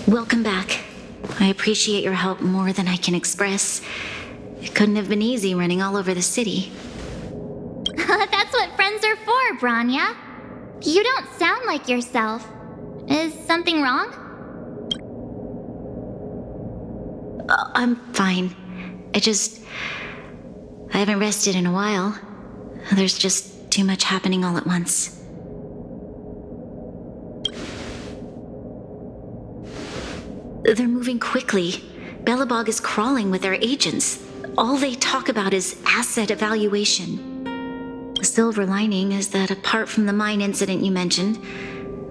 Welcome back. I appreciate your help more than I can express. It couldn't have been easy running all over the city. That's what friends are for, Branya. You don't sound like yourself. Is something wrong? I'm fine. I haven't rested in a while. There's just too much happening all at once. They're moving quickly. Belobog is crawling with their agents. All they talk about is asset evaluation. The silver lining is that apart from the mine incident you mentioned,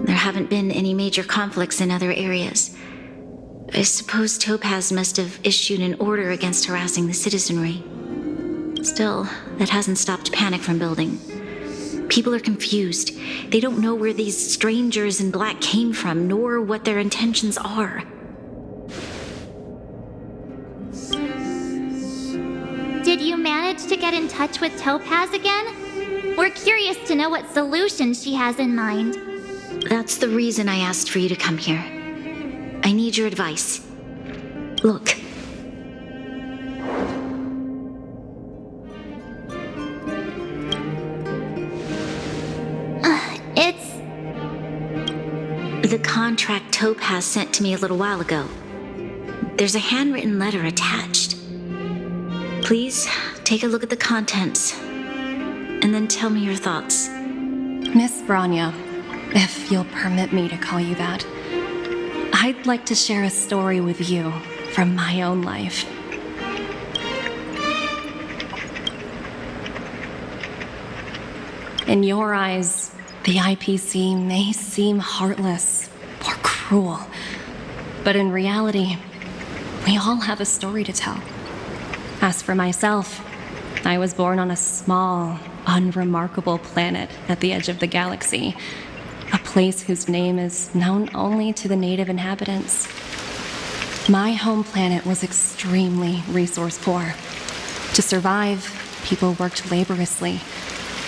there haven't been any major conflicts in other areas. I suppose Topaz must have issued an order against harassing the citizenry. Still, that hasn't stopped panic from building. People are confused. They don't know where these strangers in black came from, nor what their intentions are. Did you manage to get in touch with Topaz again? We're curious to know what solution she has in mind. That's the reason I asked for you to come here. I need your advice. Look. It's... The contract Topaz sent to me a little while ago. There's a handwritten letter attached. Please, take a look at the contents, and then tell me your thoughts. Miss Branya, if you'll permit me to call you that, I'd like to share a story with you from my own life. In your eyes, the IPC may seem heartless or cruel, but in reality, we all have a story to tell. As for myself, I was born on a small, unremarkable planet at the edge of the galaxy, a place whose name is known only to the native inhabitants. My home planet was extremely resource poor. To survive, people worked laboriously,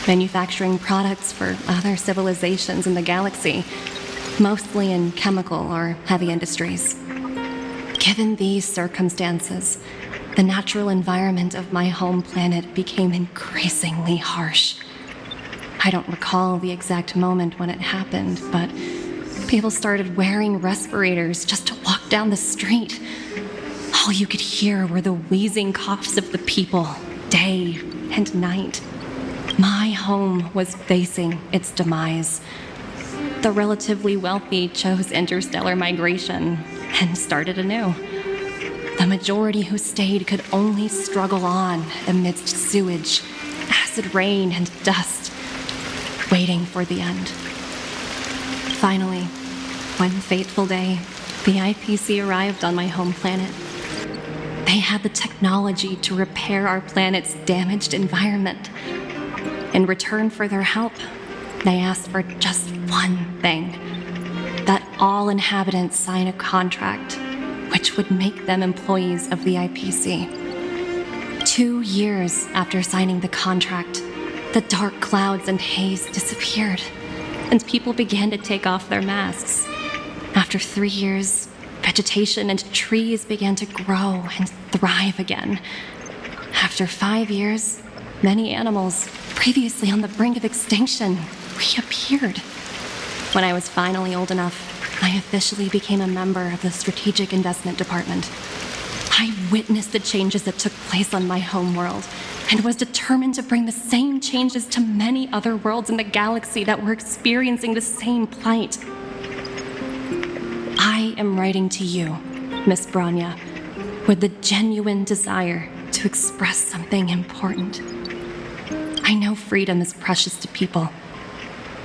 manufacturing products for other civilizations in the galaxy, mostly in chemical or heavy industries. Given these circumstances, the natural environment of my home planet became increasingly harsh. I don't recall the exact moment when it happened, but people started wearing respirators just to walk down the street. All you could hear were the wheezing coughs of the people, day and night. My home was facing its demise. The relatively wealthy chose interstellar migration and started anew. The majority who stayed could only struggle on amidst sewage, acid rain, and dust, waiting for the end. Finally, one fateful day, the IPC arrived on my home planet. They had the technology to repair our planet's damaged environment. In return for their help, they asked for just one thing: that all inhabitants sign a contract which would make them employees of the IPC. 2 years after signing the contract, the dark clouds and haze disappeared, and people began to take off their masks. After 3 years, vegetation and trees began to grow and thrive again. After 5 years, many animals, previously on the brink of extinction, reappeared. When I was finally old enough, I officially became a member of the Strategic Investment Department. I witnessed the changes that took place on my homeworld and was determined to bring the same changes to many other worlds in the galaxy that were experiencing the same plight. I am writing to you, Miss Branya, with the genuine desire to express something important. I know freedom is precious to people,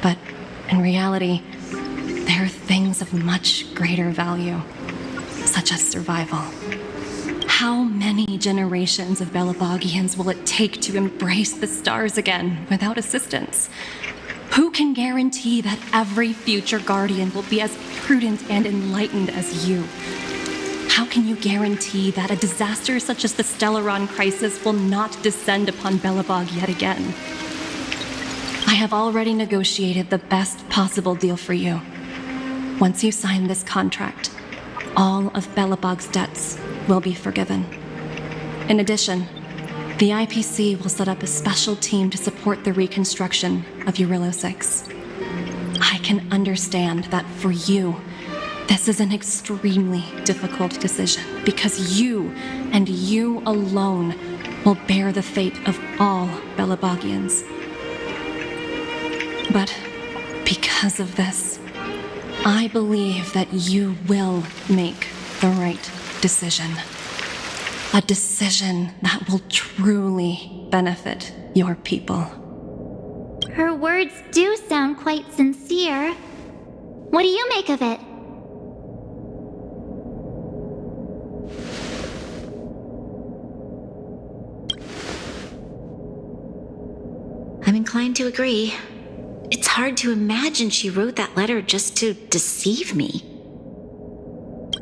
but in reality, there are things of much greater value, such as survival. How many generations of Belobogians will it take to embrace the stars again without assistance? Who can guarantee that every future guardian will be as prudent and enlightened as you? How can you guarantee that a disaster such as the Stellaron crisis will not descend upon Belobog yet again? I have already negotiated the best possible deal for you. Once you sign this contract, all of Belobog's debts will be forgiven. In addition, the IPC will set up a special team to support the reconstruction of Urilo 6. I can understand that for you, this is an extremely difficult decision because you and you alone will bear the fate of all Belobogians. But because of this, I believe that you will make the right decision. A decision that will truly benefit your people. Her words do sound quite sincere. What do you make of it? I'm inclined to agree. It's hard to imagine she wrote that letter just to deceive me.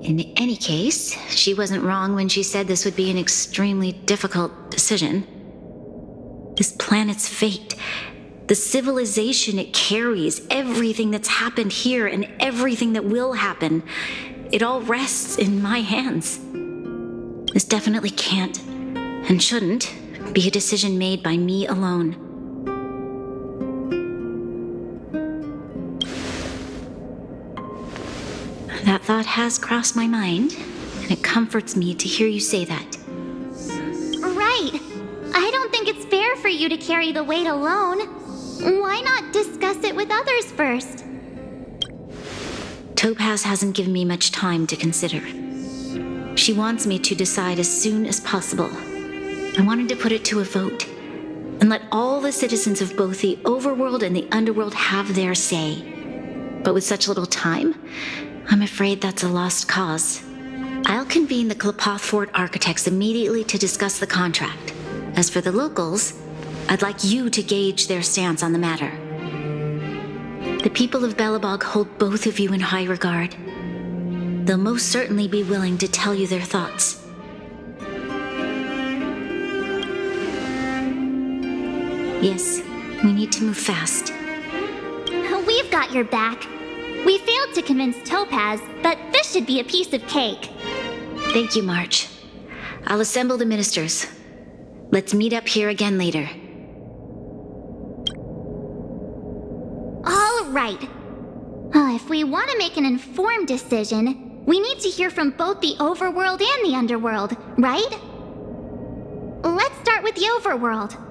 In any case, she wasn't wrong when she said this would be an extremely difficult decision. This planet's fate, the civilization it carries, everything that's happened here and everything that will happen, it all rests in my hands. This definitely can't, and shouldn't, be a decision made by me alone. That thought has crossed my mind, and it comforts me to hear you say that. Right. I don't think it's fair for you to carry the weight alone. Why not discuss it with others first? Topaz hasn't given me much time to consider. She wants me to decide as soon as possible. I wanted to put it to a vote, and let all the citizens of both the overworld and the underworld have their say. But with such little time, I'm afraid that's a lost cause. I'll convene the Klapoth Fort architects immediately to discuss the contract. As for the locals, I'd like you to gauge their stance on the matter. The people of Belobog hold both of you in high regard. They'll most certainly be willing to tell you their thoughts. Yes, we need to move fast. We've got your back. We failed to convince Topaz, but this should be a piece of cake. Thank you, March. I'll assemble the ministers. Let's meet up here again later. All right. If we want to make an informed decision, we need to hear from both the overworld and the underworld, right? Let's start with the overworld.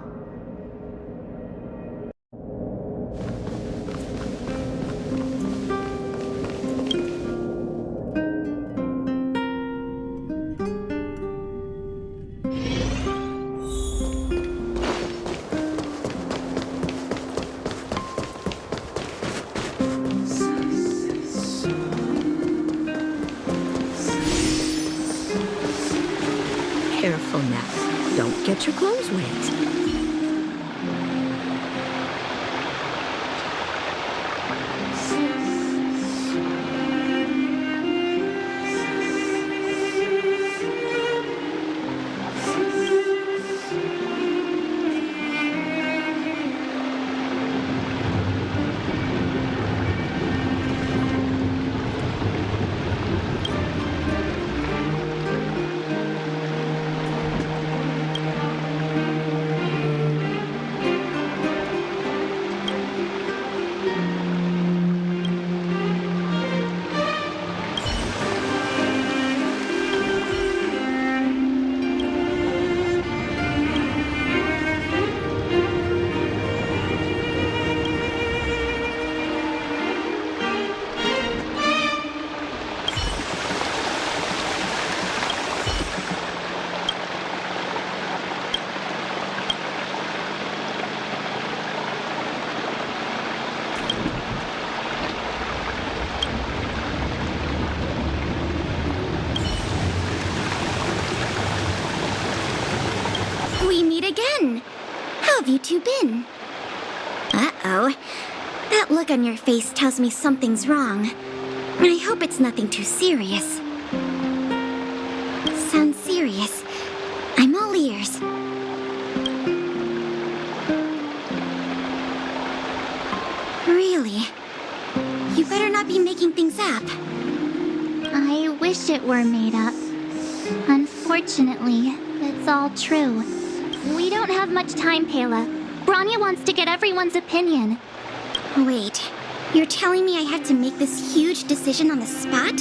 Careful now. Don't get your clothes wet. We meet again. How have you two been? Uh-oh. That look on your face tells me something's wrong. I hope it's nothing too serious. Sounds serious. I'm all ears. Really? You better not be making things up. I wish wish it were made up. Unfortunately, it's all true. We don't have much time, Pela. Branya wants to get everyone's opinion. Wait, you're telling me I have to make this huge decision on the spot?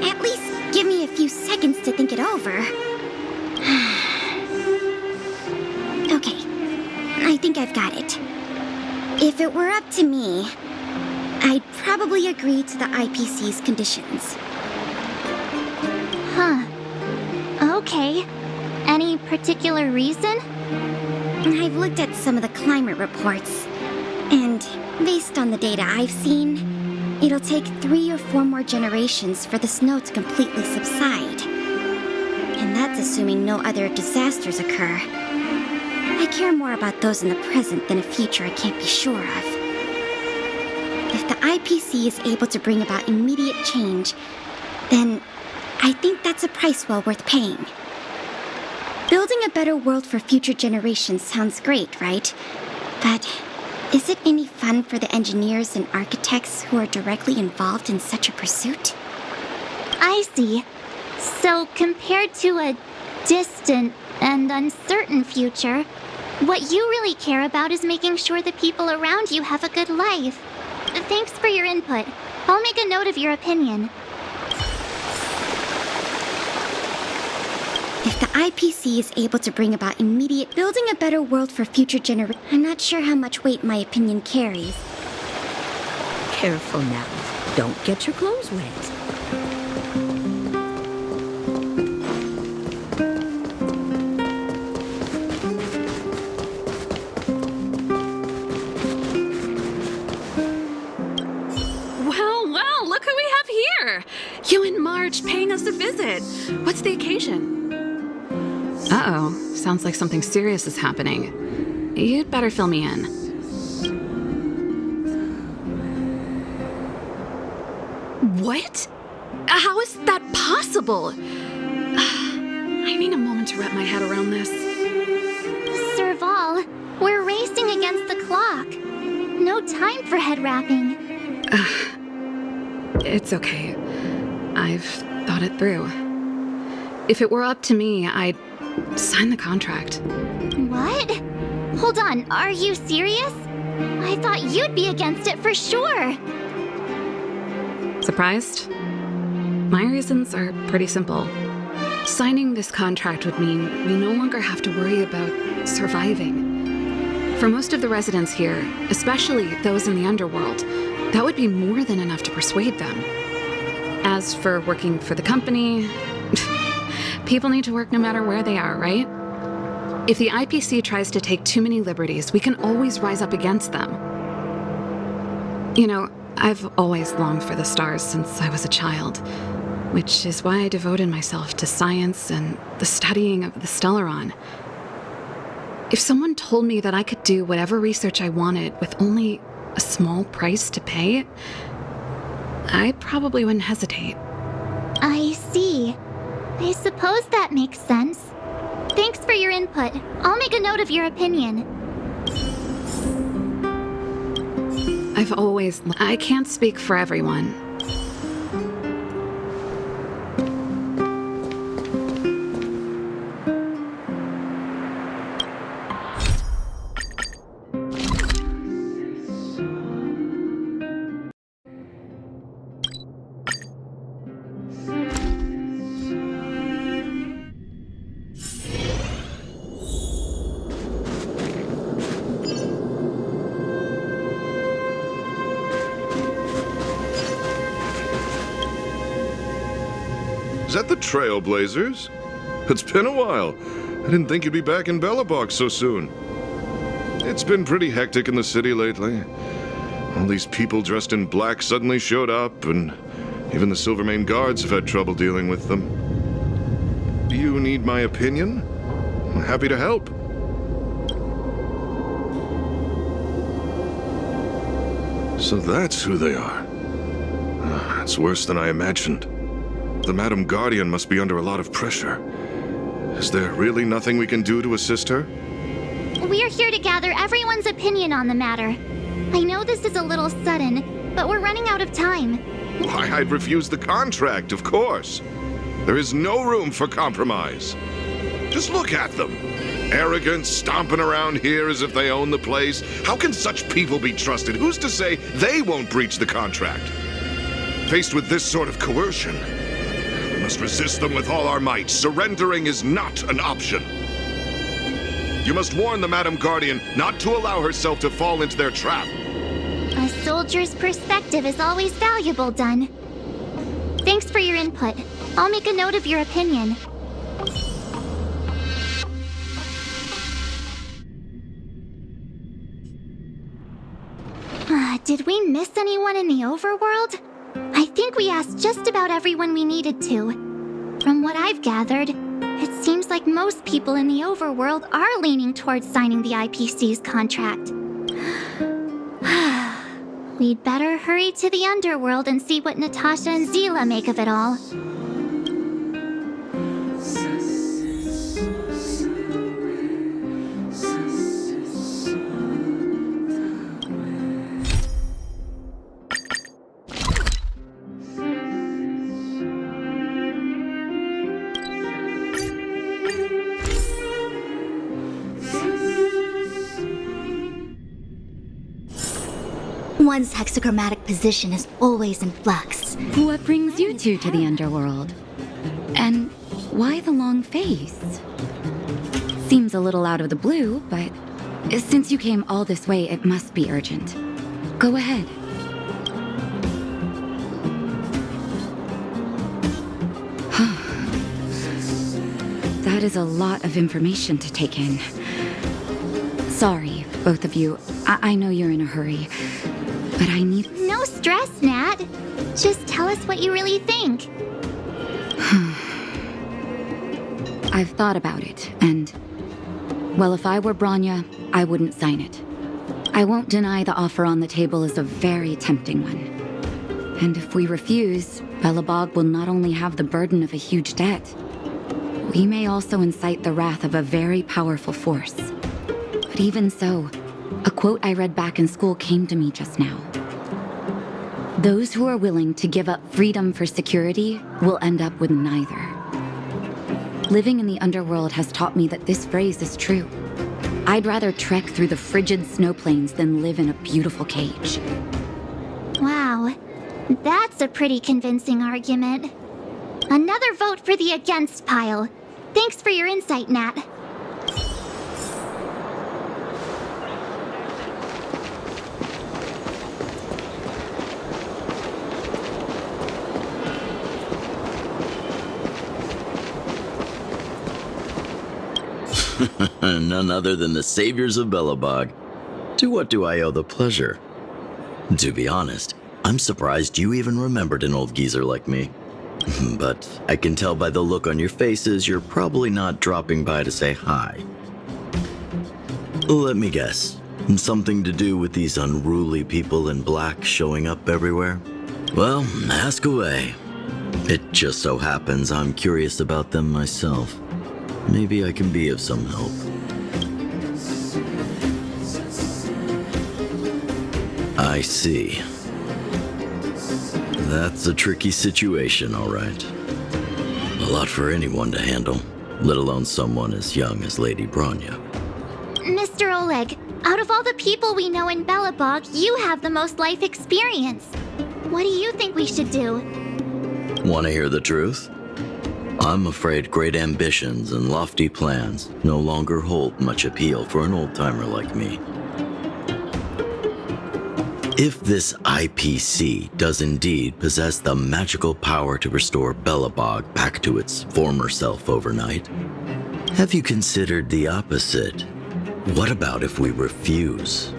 At least give me a few seconds to think it over. Okay, I think I've got it. If it were up to me, I'd probably agree to the IPC's conditions. Huh. Okay. Any particular reason? I've looked at some of the climate reports, and based on the data I've seen, it'll take 3 or 4 more generations for the snow to completely subside. And that's assuming no other disasters occur. I care more about those in the present than a future I can't be sure of. If the IPC is able to bring about immediate change, then I think that's a price well worth paying. Building a better world for future generations sounds great, right? But is it any fun for the engineers and architects who are directly involved in such a pursuit? I see. So, compared to a distant and uncertain future, what you really care about is making sure the people around you have a good life. Thanks for your input. I'll make a note of your opinion. If the IPC is able to bring about immediate building a better world for future generations, I'm not sure how much weight my opinion carries. Careful now. Don't get your clothes wet. Well, look who we have here! You and Marge paying us a visit. What's the occasion? Uh-oh, sounds like something serious is happening. You'd better fill me in. What? How is that possible? I need a moment to wrap my head around this. Serval, we're racing against the clock. No time for head wrapping. It's okay. I've thought it through. If it were up to me, I'd sign the contract. What? Hold on, are you serious? I thought you'd be against it for sure. Surprised? My reasons are pretty simple. Signing this contract would mean we no longer have to worry about surviving. For most of the residents here, especially those in the underworld, that would be more than enough to persuade them. As for working for the company, people need to work no matter where they are, right? If the IPC tries to take too many liberties, we can always rise up against them. You know, I've always longed for the stars since I was a child, which is why I devoted myself to science and the studying of the Stellaron. If someone told me that I could do whatever research I wanted with only a small price to pay, I probably wouldn't hesitate. I see. I suppose that makes sense. Thanks for your input. I'll make a note of your opinion. I can't speak for everyone. Is that the Trailblazers? It's been a while. I didn't think you'd be back in Belobog so soon. It's been pretty hectic in the city lately. All these people dressed in black suddenly showed up, and even the Silvermane guards have had trouble dealing with them. Do you need my opinion? I'm happy to help. So that's who they are. It's worse than I imagined. The Madam Guardian must be under a lot of pressure. Is there really nothing we can do to assist her? We're here to gather everyone's opinion on the matter. I know this is a little sudden, but we're running out of time. Why, I'd refuse the contract, of course. There is no room for compromise. Just look at them. Arrogant, stomping around here as if they own the place. How can such people be trusted? Who's to say they won't breach the contract? Faced with this sort of coercion, we must resist them with all our might. Surrendering is not an option. You must warn the Madam Guardian not to allow herself to fall into their trap. A soldier's perspective is always valuable, Dunn. Thanks for your input. I'll make a note of your opinion. Did we miss anyone in the overworld? I think we asked just about everyone we needed to. From what I've gathered, it seems like most people in the overworld are leaning towards signing the IPC's contract. We'd better hurry to the underworld and see what Natasha and Zila make of it all. One's hexachromatic position is always in flux. What brings you two to the underworld? And why the long face? Seems a little out of the blue, but since you came all this way, it must be urgent. Go ahead. That is a lot of information to take in. Sorry, both of you. I know you're in a hurry. But I need... No stress, Nat. Just tell us what you really think. I've thought about it, and... well, if I were Bronya, I wouldn't sign it. I won't deny the offer on the table is a very tempting one. And if we refuse, Belobog will not only have the burden of a huge debt, we may also incite the wrath of a very powerful force. But even so, a quote I read back in school came to me just now. Those who are willing to give up freedom for security will end up with neither. Living in the underworld has taught me that this phrase is true. I'd rather trek through the frigid snow plains than live in a beautiful cage. Wow, that's a pretty convincing argument. Another vote for the against pile. Thanks for your insight, Nat. None other than the saviors of Belobog. To what do I owe the pleasure? To be honest, I'm surprised you even remembered an old geezer like me. But I can tell by the look on your faces you're probably not dropping by to say hi. Let me guess. Something to do with these unruly people in black showing up everywhere? Well, ask away. It just so happens I'm curious about them myself. Maybe I can be of some help. I see. That's a tricky situation, all right. A lot for anyone to handle, let alone someone as young as Lady Bronya. Mr. Oleg, out of all the people we know in Belobog, you have the most life experience. What do you think we should do? Want to hear the truth? I'm afraid great ambitions and lofty plans no longer hold much appeal for an old-timer like me. If this IPC does indeed possess the magical power to restore Belobog back to its former self overnight, have you considered the opposite? What about if we refuse?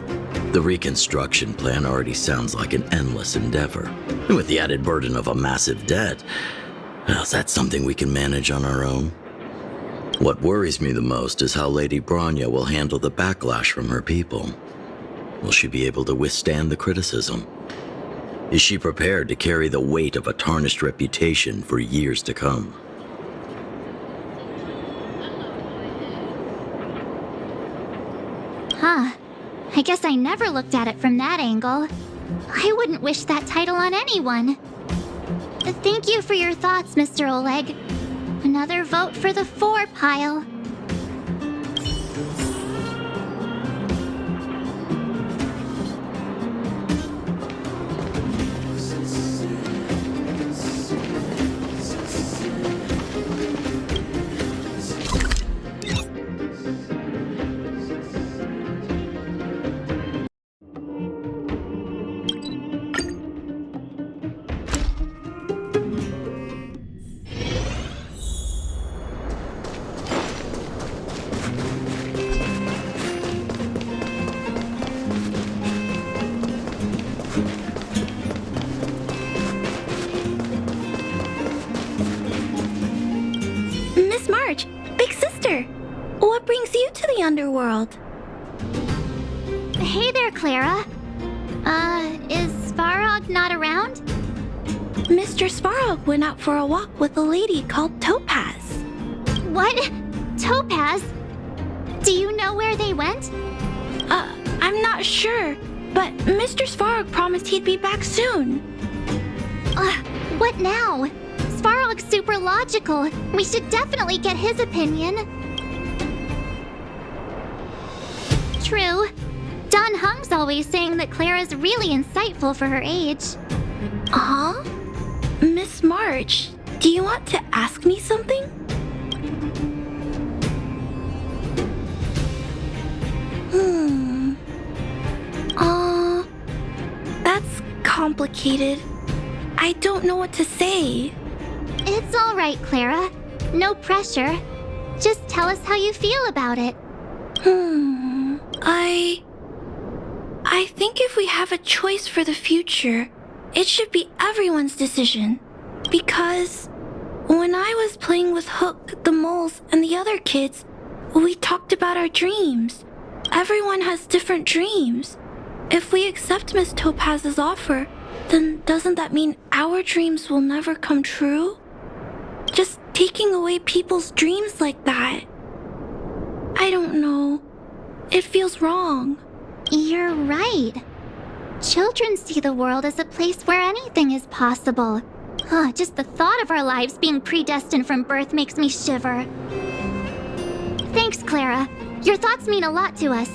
The reconstruction plan already sounds like an endless endeavor. And with the added burden of a massive debt, well, is that something we can manage on our own? What worries me the most is how Lady Bronya will handle the backlash from her people. Will she be able to withstand the criticism? Is she prepared to carry the weight of a tarnished reputation for years to come? Huh. I guess I never looked at it from that angle. I wouldn't wish that title on anyone. Thank you for your thoughts, Mr. Oleg. Another vote for the 4 pile. Miss March, big sister, what brings you to the underworld? Hey there, Clara. Is Svarog not around? Mr. Svarog went out for a walk with a lady called Topaz. What? Topaz? Do you know where they went? I'm not sure, but Mr. Svarog promised he'd be back soon. What now? Svarog's super logical. We should definitely get his opinion. True. Don Hung's always saying that Clara's really insightful for her age. Huh? Miss March, do you want to ask me something? That's complicated. I don't know what to say. It's all right, Clara. No pressure. Just tell us how you feel about it. I think if we have a choice for the future, it should be everyone's decision. Because when I was playing with Hook, the moles, and the other kids, we talked about our dreams. Everyone has different dreams. If we accept Miss Topaz's offer, then doesn't that mean our dreams will never come true? Just taking away people's dreams like that. I don't know. It feels wrong. You're right. Children see the world as a place where anything is possible. Just the thought of our lives being predestined from birth makes me shiver. Thanks, Clara. Your thoughts mean a lot to us.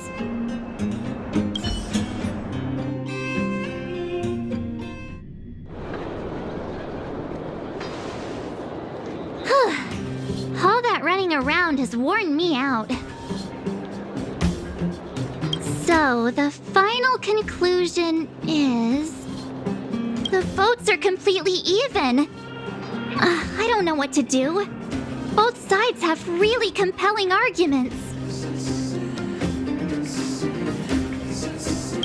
All that running around has worn me out. So, the final conclusion is... the votes are completely even. I don't know what to do. Both sides have really compelling arguments.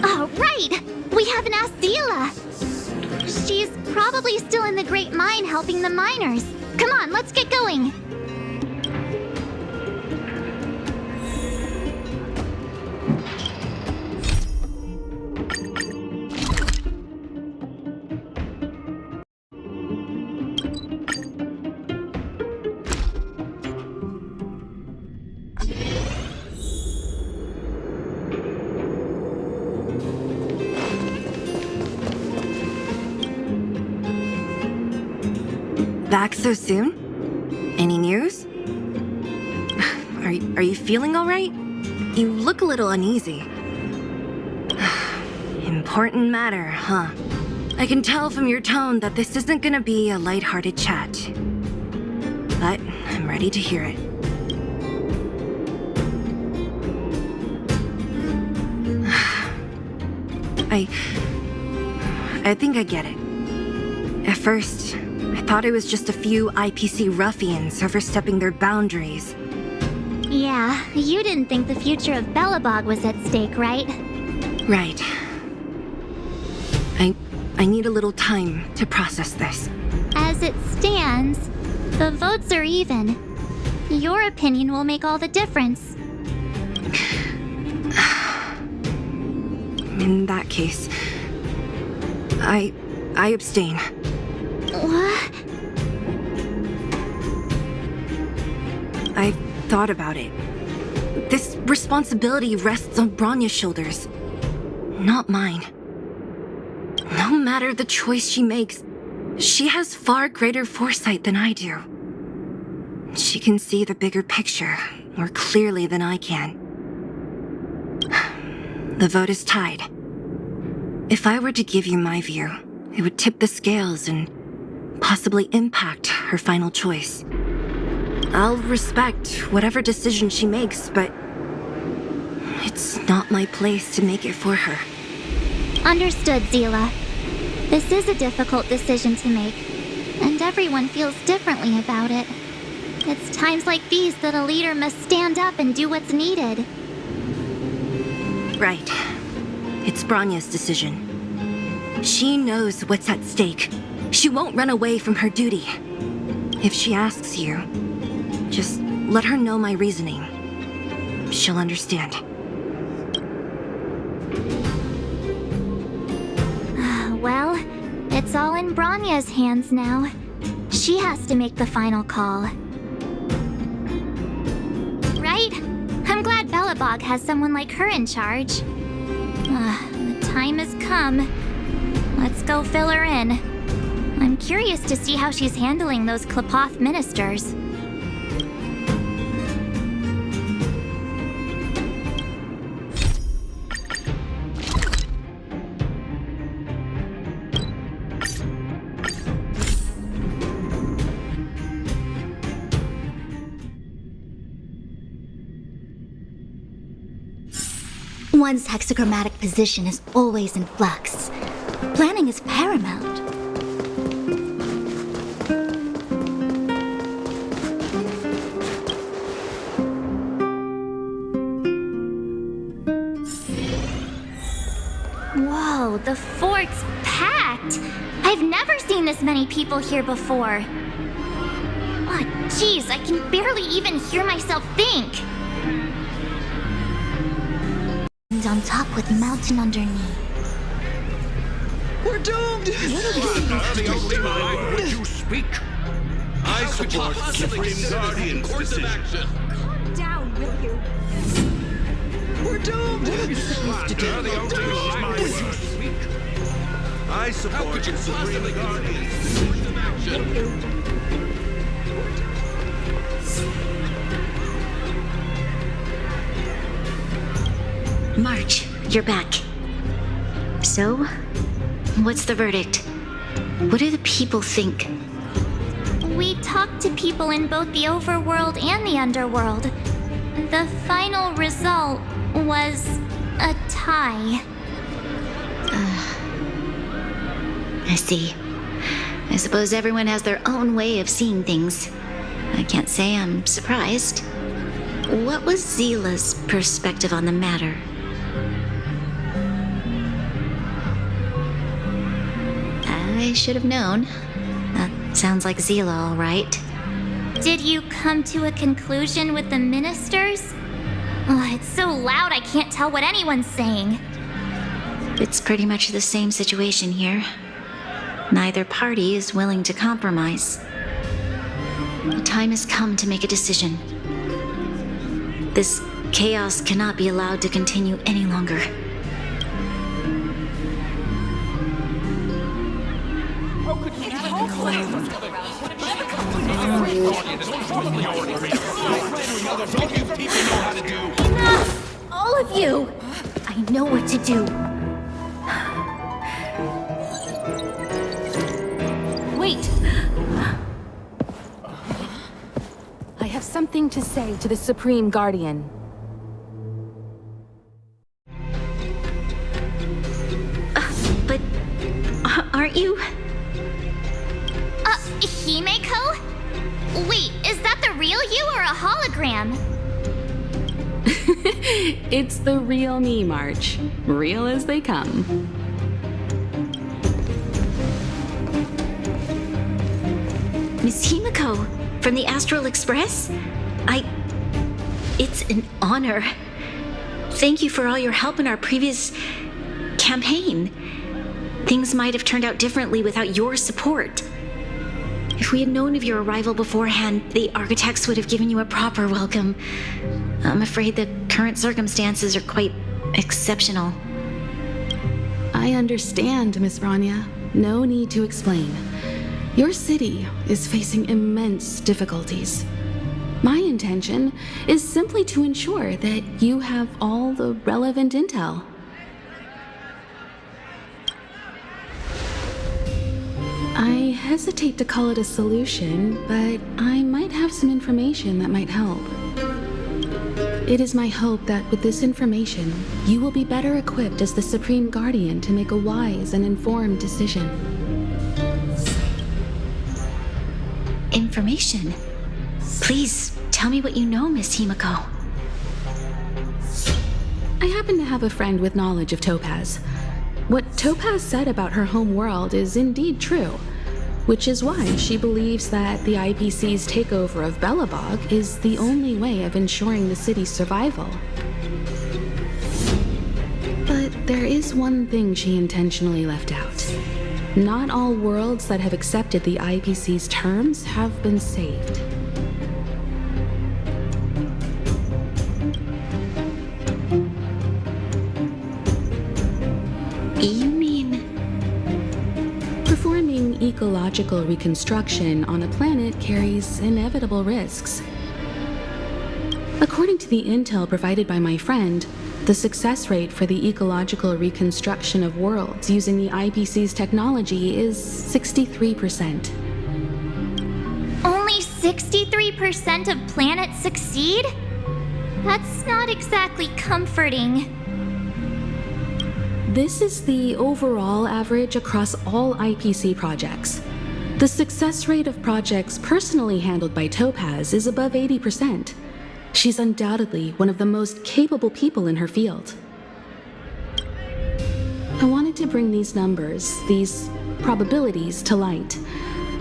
Oh, right! We haven't asked Zila. She's probably still in the Great Mine helping the miners. Come on, let's get going. Back so soon? Any news? Are you feeling all right? You look a little uneasy. Important matter, huh? I can tell from your tone that this isn't gonna be a lighthearted chat. But I'm ready to hear it. I think I get it. At first, I thought it was just a few IPC ruffians overstepping their boundaries. Yeah, you didn't think the future of Belobog was at stake, right? Right. I need a little time to process this. As it stands, the votes are even. Your opinion will make all the difference. In that case, I abstain. What? I've thought about it. This responsibility rests on Bronya's shoulders, not mine. No matter the choice she makes, She has far greater foresight than I do. She can see the bigger picture more clearly than I can. The vote is tied. If I were to give you my view, it would tip the scales and possibly impact her final choice. I'll respect whatever decision she makes, but it's not my place to make it for her. Understood, Zila. This is a difficult decision to make, and everyone feels differently about it. It's times like these that a leader must stand up and do what's needed. Right. It's Bronya's decision. She knows what's at stake. She won't run away from her duty. If she asks you, just let her know my reasoning. She'll understand. Well, it's all in Bronya's hands now. She has to make the final call. Right? I'm glad Belobog has someone like her in charge. The time has come. Let's go fill her in. I'm curious to see how she's handling those Klapoth ministers. One's hexagrammatic position is always in flux. Planning is paramount. Whoa, the fort's packed! I've never seen this many people here before. Oh, jeez, I can barely even hear myself think. And on top with mountain underneath. We're doomed! The only language you speak. I support Supreme Guardian's decision. Calm down, will you? We're doomed! What are we supposed to do? The only language you speak. I support Supreme Guardian's decision. March, you're back. So, what's the verdict? What do the people think? We talked to people in both the overworld and the underworld. The final result was a tie. I see. I suppose everyone has their own way of seeing things. I can't say I'm surprised. What was Zila's perspective on the matter? I should have known. That sounds like Zila, all right. Did you come to a conclusion with the ministers? Oh, it's so loud I can't tell what anyone's saying. It's pretty much the same situation here. Neither party is willing to compromise. The time has come to make a decision. This chaos cannot be allowed to continue any longer. Enough! All of you! I know what to do. Wait! I have something to say to the Supreme Guardian. But aren't you? Himeko? Wait, is that the real you or a hologram? It's the real me, March. Real as they come. Miss Himeko, from the Astral Express? It's an honor. Thank you for all your help in our previous campaign. Things might have turned out differently without your support. If we had known of your arrival beforehand, the architects would have given you a proper welcome. I'm afraid the current circumstances are quite exceptional. I understand, Miss Rania. No need to explain. Your city is facing immense difficulties. My intention is simply to ensure that you have all the relevant intel. I hesitate to call it a solution, but I might have some information that might help. It is my hope that with this information, you will be better equipped as the Supreme Guardian to make a wise and informed decision. Information? Please, tell me what you know, Miss Himiko. I happen to have a friend with knowledge of Topaz. What Topaz said about her home world is indeed true, which is why she believes that the IPC's takeover of Belobog is the only way of ensuring the city's survival. But there is one thing she intentionally left out. Not all worlds that have accepted the IPC's terms have been saved. You mean... Performing ecological reconstruction on a planet carries inevitable risks. According to the intel provided by my friend, the success rate for the ecological reconstruction of worlds using the IPC's technology is 63%. Only 63% of planets succeed? That's not exactly comforting. This is the overall average across all IPC projects. The success rate of projects personally handled by Topaz is above 80%. She's undoubtedly one of the most capable people in her field. I wanted to bring these numbers, these probabilities, to light.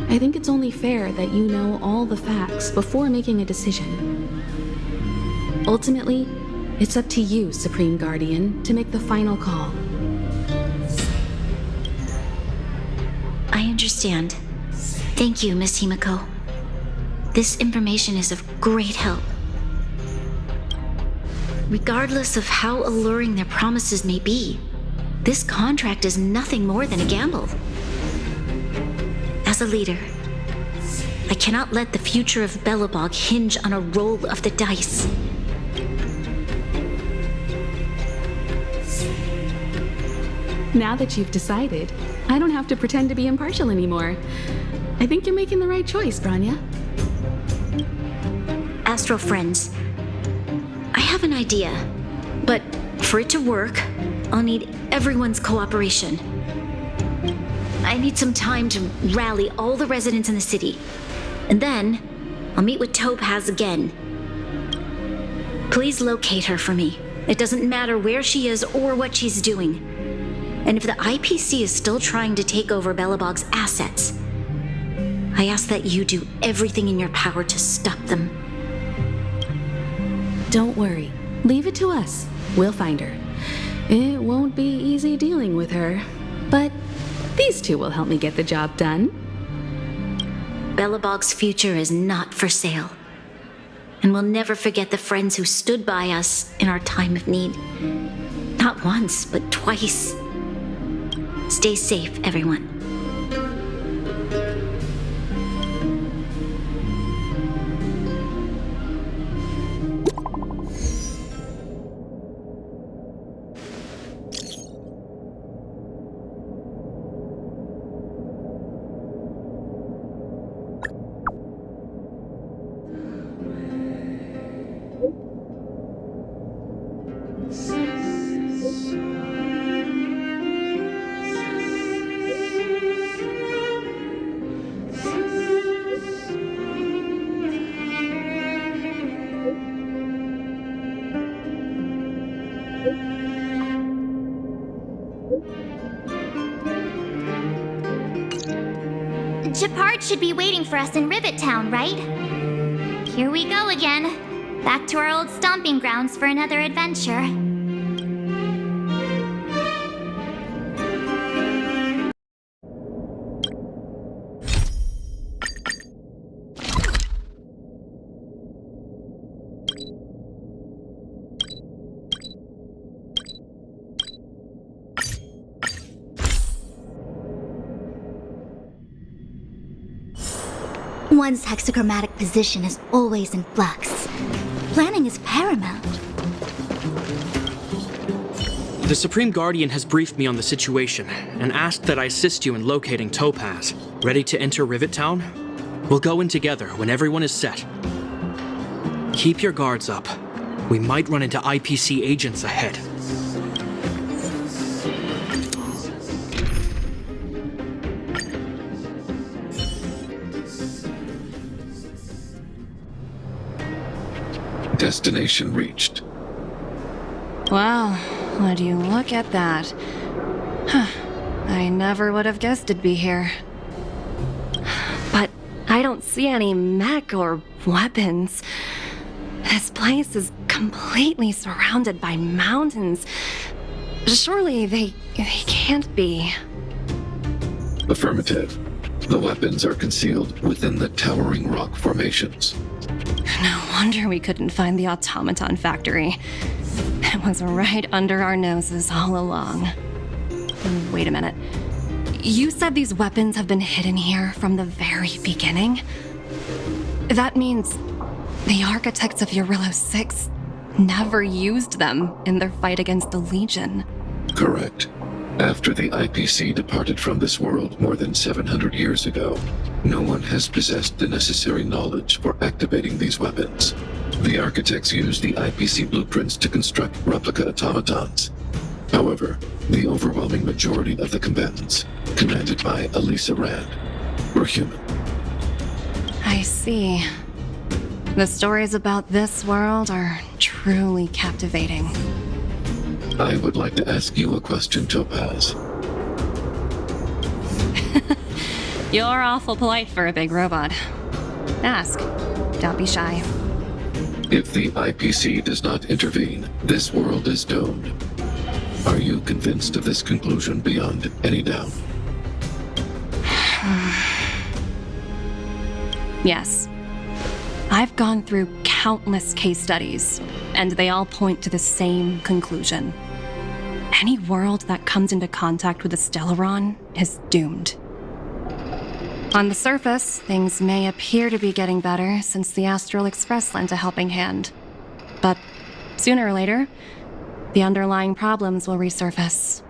I think it's only fair that you know all the facts before making a decision. Ultimately, it's up to you, Supreme Guardian, to make the final call. I understand. Thank you, Miss Himiko. This information is of great help. Regardless of how alluring their promises may be, this contract is nothing more than a gamble. As a leader, I cannot let the future of Belobog hinge on a roll of the dice. Now that you've decided, I don't have to pretend to be impartial anymore. I think you're making the right choice, Branya. Astral friends, I have an idea, but for it to work, I'll need everyone's cooperation. I need some time to rally all the residents in the city, and then I'll meet with Topaz again. Please locate her for me. It doesn't matter where she is or what she's doing. And if the IPC is still trying to take over Belobog's assets, I ask that you do everything in your power to stop them. Don't worry. Leave it to us. We'll find her. It won't be easy dealing with her, but these two will help me get the job done. Belobog's future is not for sale. And we'll never forget the friends who stood by us in our time of need. Not once, but twice. Stay safe, everyone. Gepard should be waiting for us in Rivet Town, right? Here we go again. Back to our old stomping grounds for another adventure. One's hexagrammatic position is always in flux. Planning is paramount. The Supreme Guardian has briefed me on the situation and asked that I assist you in locating Topaz. Ready to enter Rivet Town? We'll go in together when everyone is set. Keep your guards up. We might run into IPC agents ahead. Destination reached. Wow, would you look at that? Huh. I never would have guessed it'd be here. But I don't see any mech or weapons. This place is completely surrounded by mountains. Surely they can't be. Affirmative. The weapons are concealed within the towering rock formations. No wonder we couldn't find the automaton factory. It was right under our noses all along. Wait a minute. You said these weapons have been hidden here from the very beginning? That means the architects of Eurillo 6 never used them in their fight against the Legion. Correct. After the IPC departed from this world more than 700 years ago, no one has possessed the necessary knowledge for activating these weapons. The architects used the IPC blueprints to construct replica automatons. However, the overwhelming majority of the combatants, commanded by Elisa Rand, were human. I see. The stories about this world are truly captivating. I would like to ask you a question, Topaz. You're awful polite for a big robot. Ask. Don't be shy. If the IPC does not intervene, this world is doomed. Are you convinced of this conclusion beyond any doubt? Yes. I've gone through countless case studies, and they all point to the same conclusion. Any world that comes into contact with a Stellaron is doomed. On the surface, things may appear to be getting better since the Astral Express lent a helping hand. But sooner or later, the underlying problems will resurface.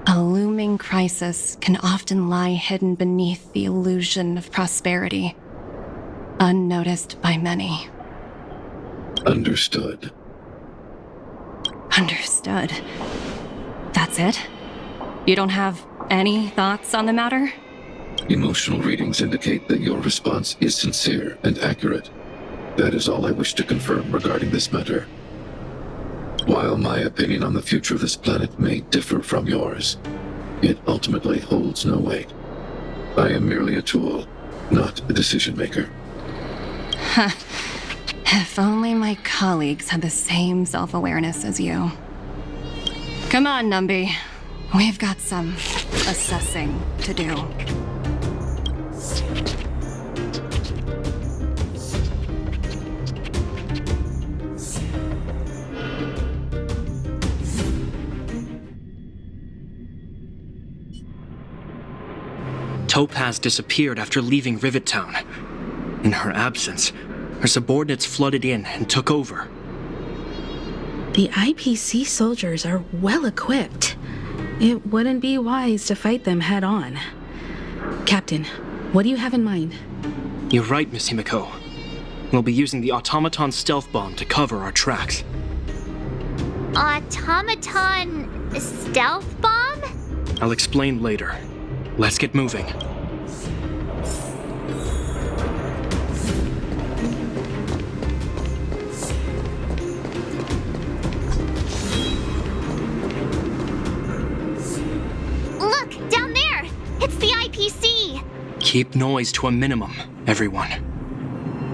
A looming crisis can often lie hidden beneath the illusion of prosperity, unnoticed by many. Understood. Understood. That's it? You don't have any thoughts on the matter? Emotional readings indicate that your response is sincere and accurate. That is all I wish to confirm regarding this matter. While my opinion on the future of this planet may differ from yours, it ultimately holds no weight. I am merely a tool, not a decision maker. If only my colleagues had the same self-awareness as you. Come on, Numby. We've got some assessing to do. Topaz disappeared after leaving Rivet Town. In her absence, her subordinates flooded in and took over. The IPC soldiers are well equipped. It wouldn't be wise to fight them head on. Captain, what do you have in mind? You're right, Miss Himiko. We'll be using the automaton stealth bomb to cover our tracks. Automaton stealth bomb? I'll explain later. Let's get moving. Look, down there! It's the IPC! Keep noise to a minimum, everyone.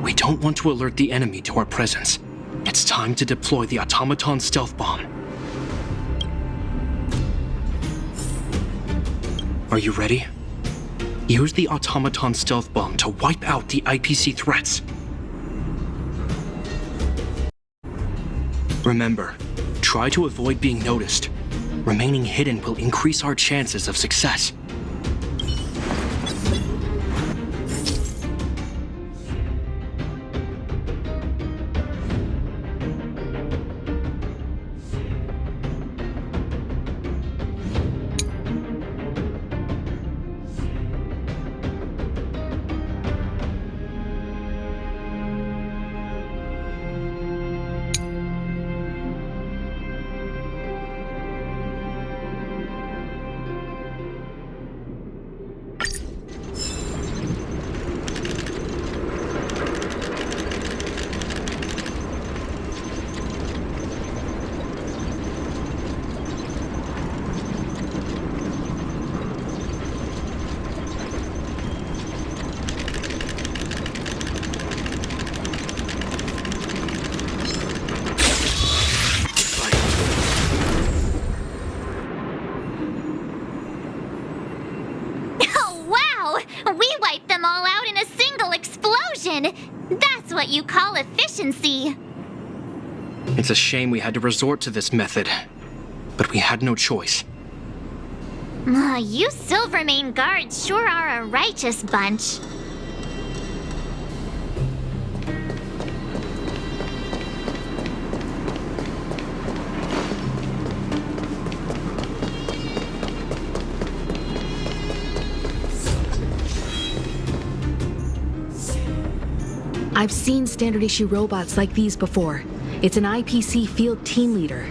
We don't want to alert the enemy to our presence. It's time to deploy the automaton stealth bomb. Are you ready? Use the automaton stealth bomb to wipe out the IPC threats. Remember, try to avoid being noticed. Remaining hidden will increase our chances of success. Captain! That's what you call efficiency! It's a shame we had to resort to this method, but we had no choice. You Silvermane guards sure are a righteous bunch. I've seen standard issue robots like these before. It's an IPC field team leader.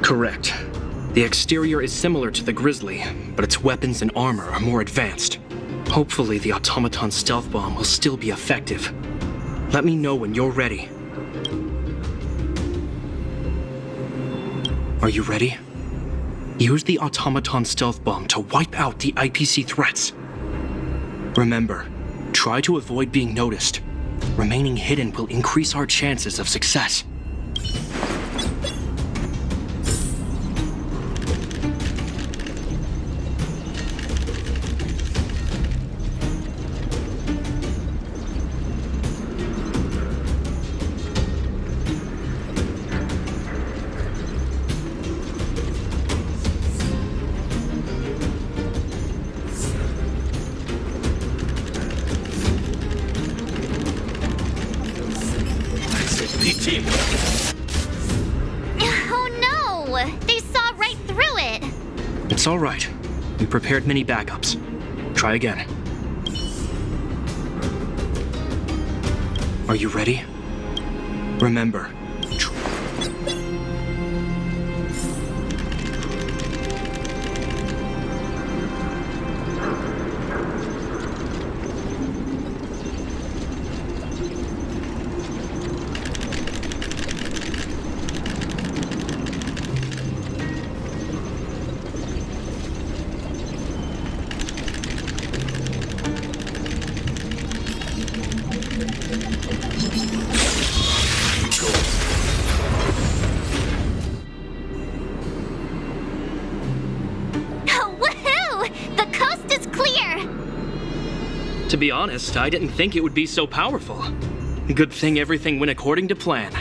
Correct. The exterior is similar to the Grizzly, but its weapons and armor are more advanced. Hopefully the automaton stealth bomb will still be effective. Let me know when you're ready. Are you ready? Use the automaton stealth bomb to wipe out the IPC threats. Remember, try to avoid being noticed. Remaining hidden will increase our chances of success. Oh no! They saw right through it! It's all right. We prepared many backups. Try again. Are you ready? Remember, to be honest, I didn't think it would be so powerful. Good thing everything went according to plan.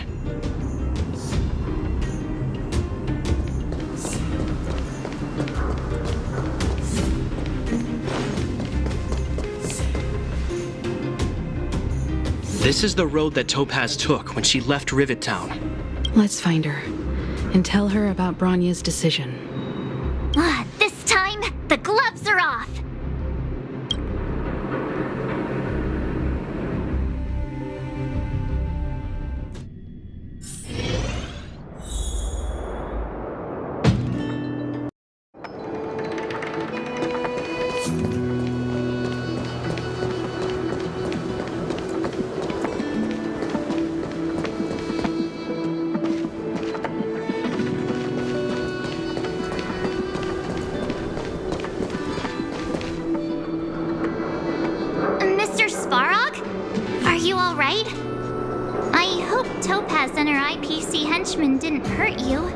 This is the road that Topaz took when she left Rivet Town. Let's find her and tell her about Bronya's decision. This time, the gloves are off! Didn't hurt you.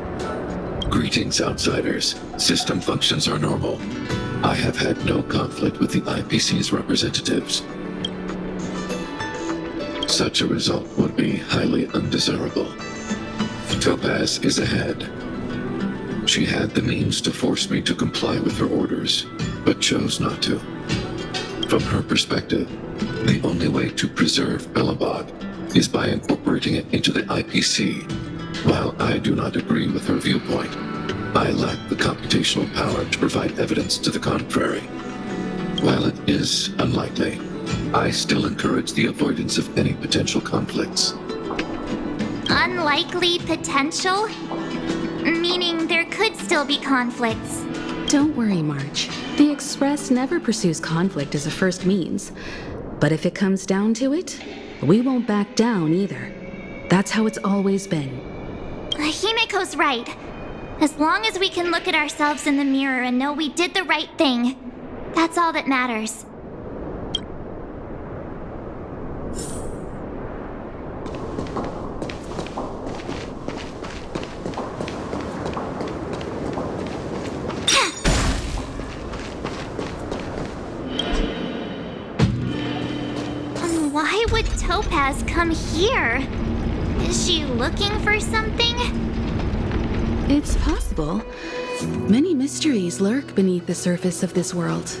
Greetings, outsiders. System functions are normal. I have had no conflict with the IPC's representatives. Such a result would be highly undesirable. Topaz is ahead. She had the means to force me to comply with her orders, but chose not to. From her perspective, the only way to preserve Belobog is by incorporating it into the IPC. While I do not agree with her viewpoint, I lack the computational power to provide evidence to the contrary. While it is unlikely, I still encourage the avoidance of any potential conflicts. Unlikely potential? Meaning there could still be conflicts. Don't worry, March. The Express never pursues conflict as a first means. But if it comes down to it, we won't back down either. That's how it's always been. Himeko's right. As long as we can look at ourselves in the mirror and know we did the right thing, that's all that matters. Why would Topaz come here? Is she looking for something? It's possible. Many mysteries lurk beneath the surface of this world.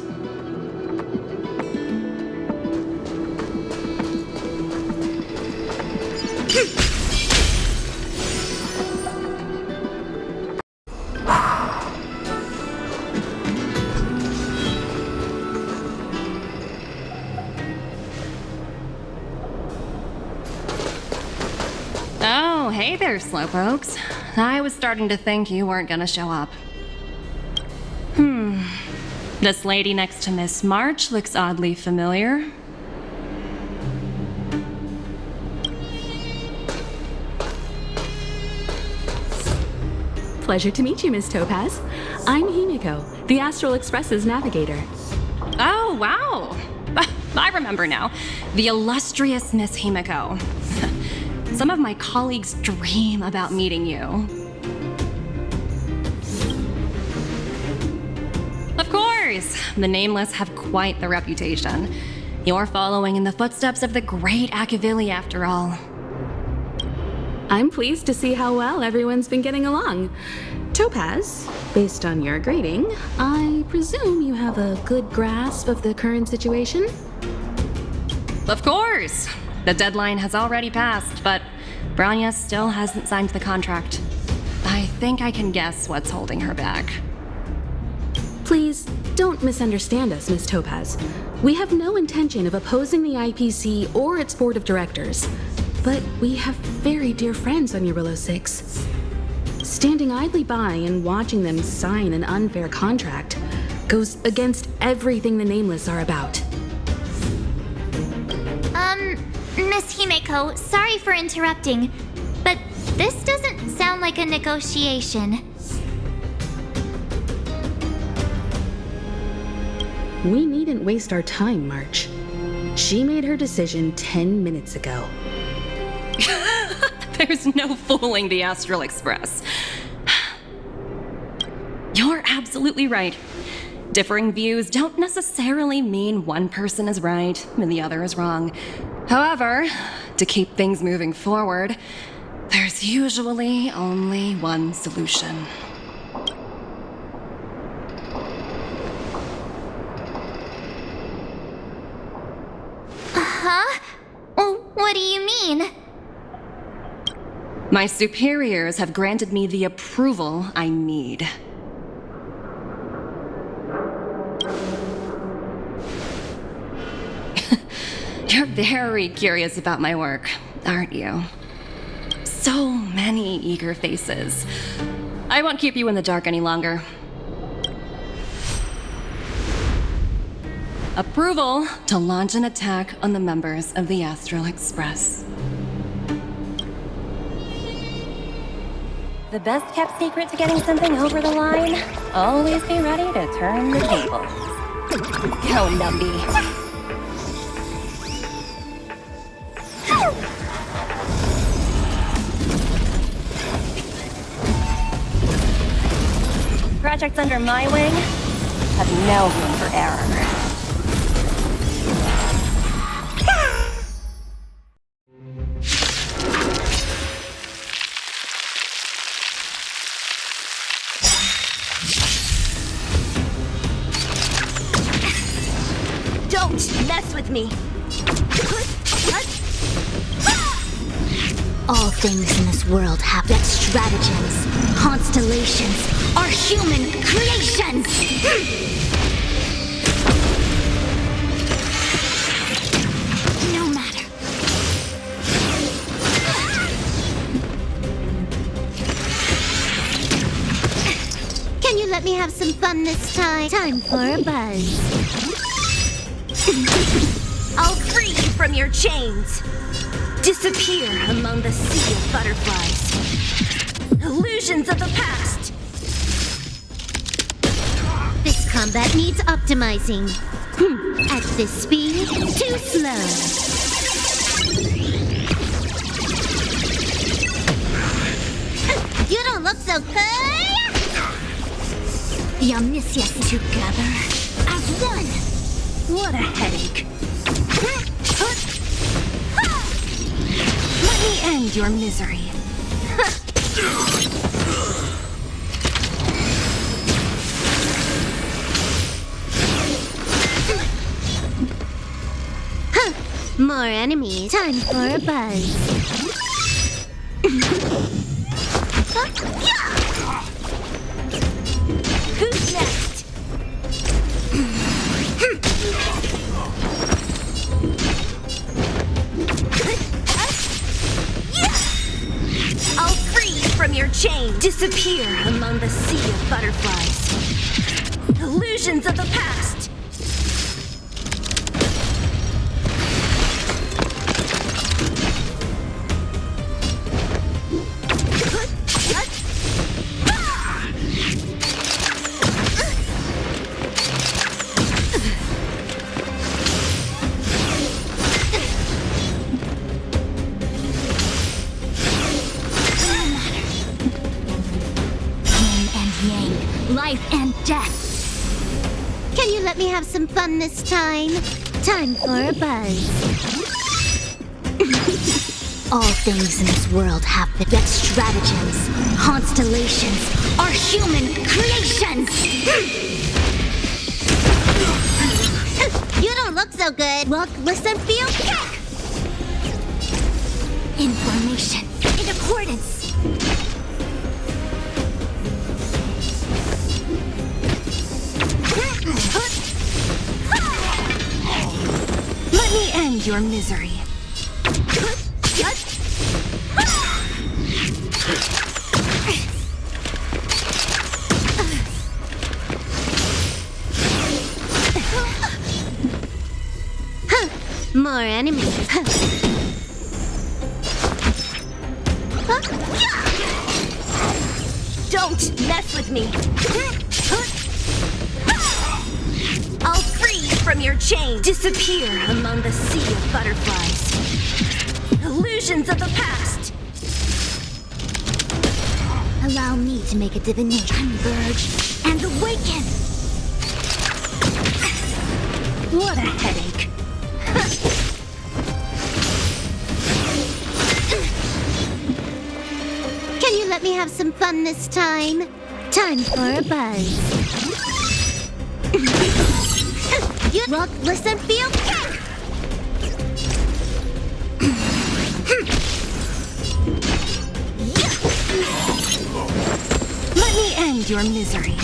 Oh, hey there, slowpokes. I was starting to think you weren't gonna show up. This lady next to Miss March looks oddly familiar. Pleasure to meet you, Miss Topaz. I'm Himiko, the Astral Express's navigator. Oh, wow! I remember now. The illustrious Miss Himiko. Some of my colleagues dream about meeting you. Of course! The Nameless have quite the reputation. You're following in the footsteps of the great Akavili, after all. I'm pleased to see how well everyone's been getting along. Topaz, based on your greeting, I presume you have a good grasp of the current situation? Of course! The deadline has already passed, but Branya still hasn't signed the contract. I think I can guess what's holding her back. Please, don't misunderstand us, Miss Topaz. We have no intention of opposing the IPC or its board of directors, but we have very dear friends on Eurillo 6. Standing idly by and watching them sign an unfair contract goes against everything the Nameless are about. Miss Himeko, sorry for interrupting, but this doesn't sound like a negotiation. We needn't waste our time, March. She made her decision 10 minutes ago. There's no fooling the Astral Express. You're absolutely right. Differing views don't necessarily mean one person is right and the other is wrong. However, to keep things moving forward, there's usually only one solution. Huh? What do you mean? My superiors have granted me the approval I need. You're very curious about my work, aren't you? So many eager faces. I won't keep you in the dark any longer. Approval to launch an attack on the members of the Astral Express. The best kept secret to getting something over the line? Always be ready to turn the tables. Go, Numby. Projects under my wing have no room for error. Don't mess with me! All things in this world have that stratagems, constellations, are human creations! No matter. Can you let me have some fun this time? Time for a buzz. I'll free you from your chains! Disappear among the sea of butterflies. Illusions of the past! This combat needs optimizing. At this speed, too slow. You don't look so good! The Omniscience together as one! What a headache! Let me end your misery. More enemies. Time for a buzz. Who's next? I'll free you from your chain. Disappear among the sea of butterflies. Illusions of the past. Life and death. Can you let me have some fun this time? Time for a buzz. All things in this world have been yet stratagems, constellations, are human creations. You don't look so good. Look, listen, feel, kick! Information in accordance. Let me end your misery. More enemies. Don't mess with me. I'll free you from your chain. Disappear among the sea of butterflies. Illusions of the past. Allow me to make a divination. Converge and awaken. What a headache. Can you let me have some fun this time? Time for a buzz. You look, listen, feel, kick! Let me end your misery.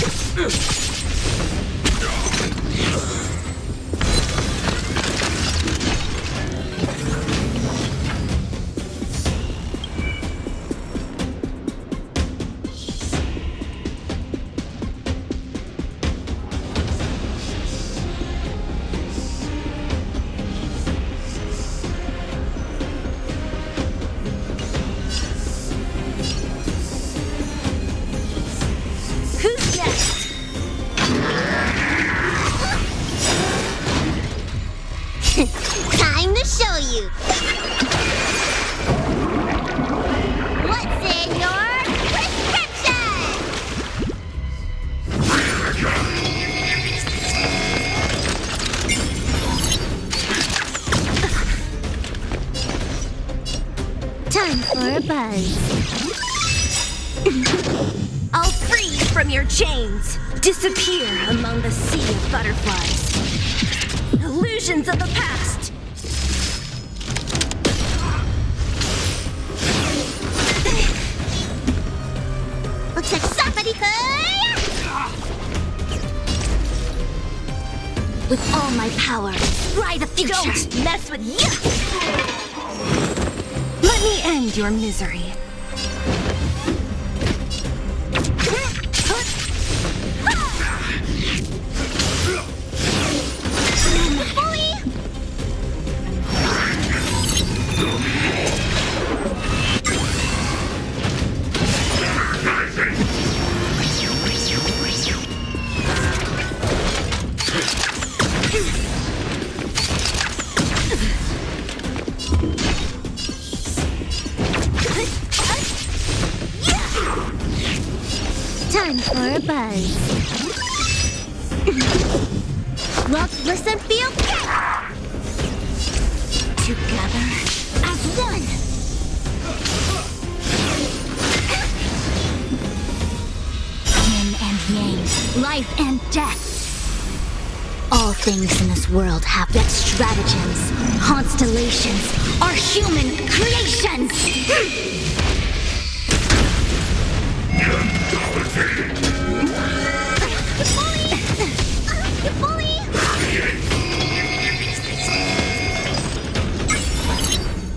Who's next? Time to show you. What's in your prescription? Time for a buzz. I'll free you from your chains. Disappear among the sea of butterflies. Illusions of the past. Looks like somebody could. With all my power, ride the future. Don't mess with you. Let me end your misery. Time for a buzz. Look, listen, feel, kick! Together as one. life and death. All things in this world have yet stratagems, constellations, are human creations!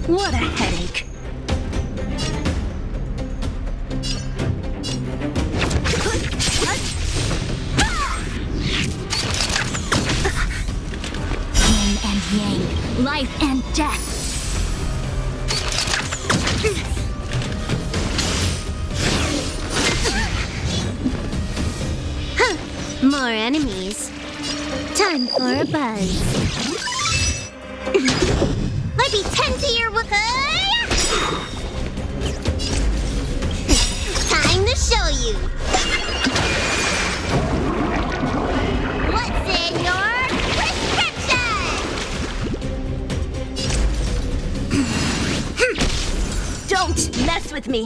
What a headache. Yin and yang, life and death. More enemies. Time for a buzz. Might be 10 to your Time to show you. What's in your prescription? Don't mess with me.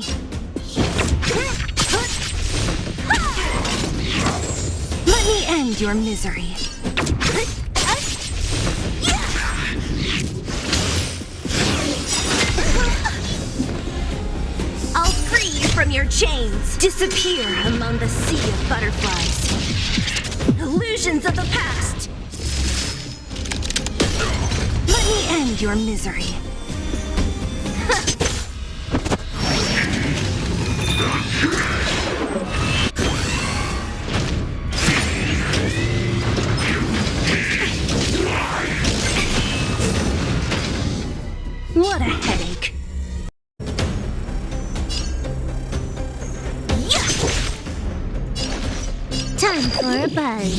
Let me end your misery. I'll free you from your chains. Disappear among the sea of butterflies. Illusions of the past. Let me end your misery. What a headache. Time for a buzz.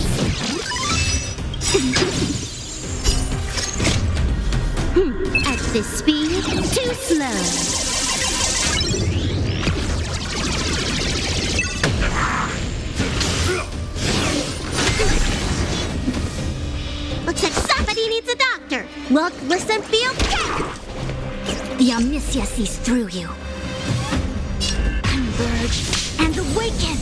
At this speed, too slow. Looks like somebody needs a doctor. Look, listen, feel, check. The Omniscia sees through you. Converge and awaken.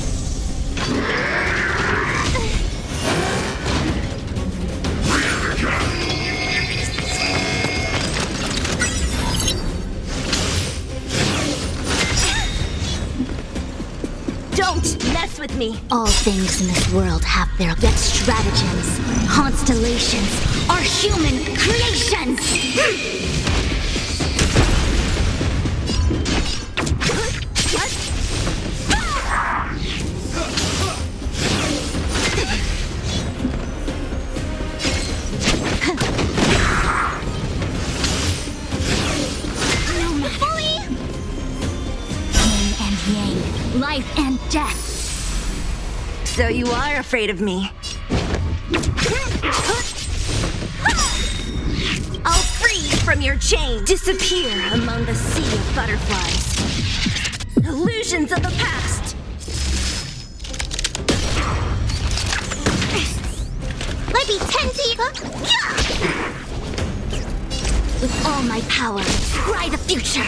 Don't mess with me. All things in this world have their yet stratagems, constellations, are human creations! Life and death. So you are afraid of me. I'll free you from your chain. Disappear among the sea of butterflies. Illusions of the past. Might be 10 to With all my power, scry the future.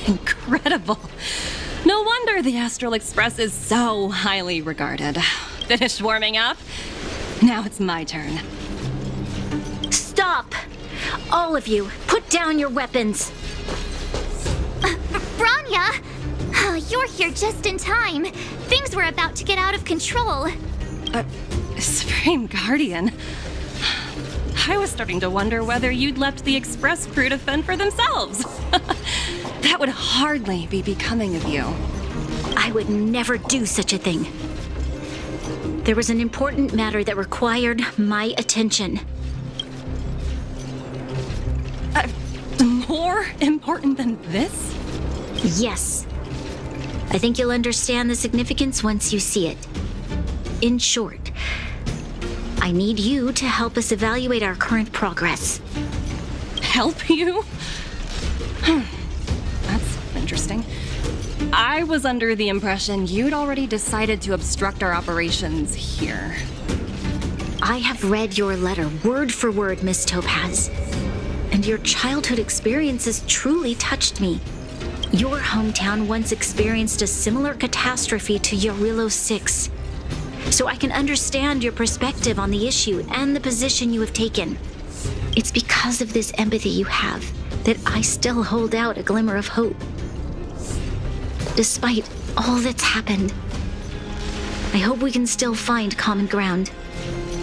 Incredible. No wonder the Astral Express is so highly regarded. Finished warming up? Now it's my turn. Stop! All of you, put down your weapons. Branya! You're here just in time. Things were about to get out of control. Supreme Guardian. I was starting to wonder whether you'd left the Express crew to fend for themselves. That would hardly be becoming of you. I would never do such a thing. There was an important matter that required my attention. More important than this? Yes. I think you'll understand the significance once you see it. In short, I need you to help us evaluate our current progress. Help you? That's interesting. I was under the impression you'd already decided to obstruct our operations here. I have read your letter word for word, Miss Topaz. And your childhood experiences truly touched me. Your hometown once experienced a similar catastrophe to Yarillo 6. So I can understand your perspective on the issue and the position you have taken. It's because of this empathy you have that I still hold out a glimmer of hope. Despite all that's happened, I hope we can still find common ground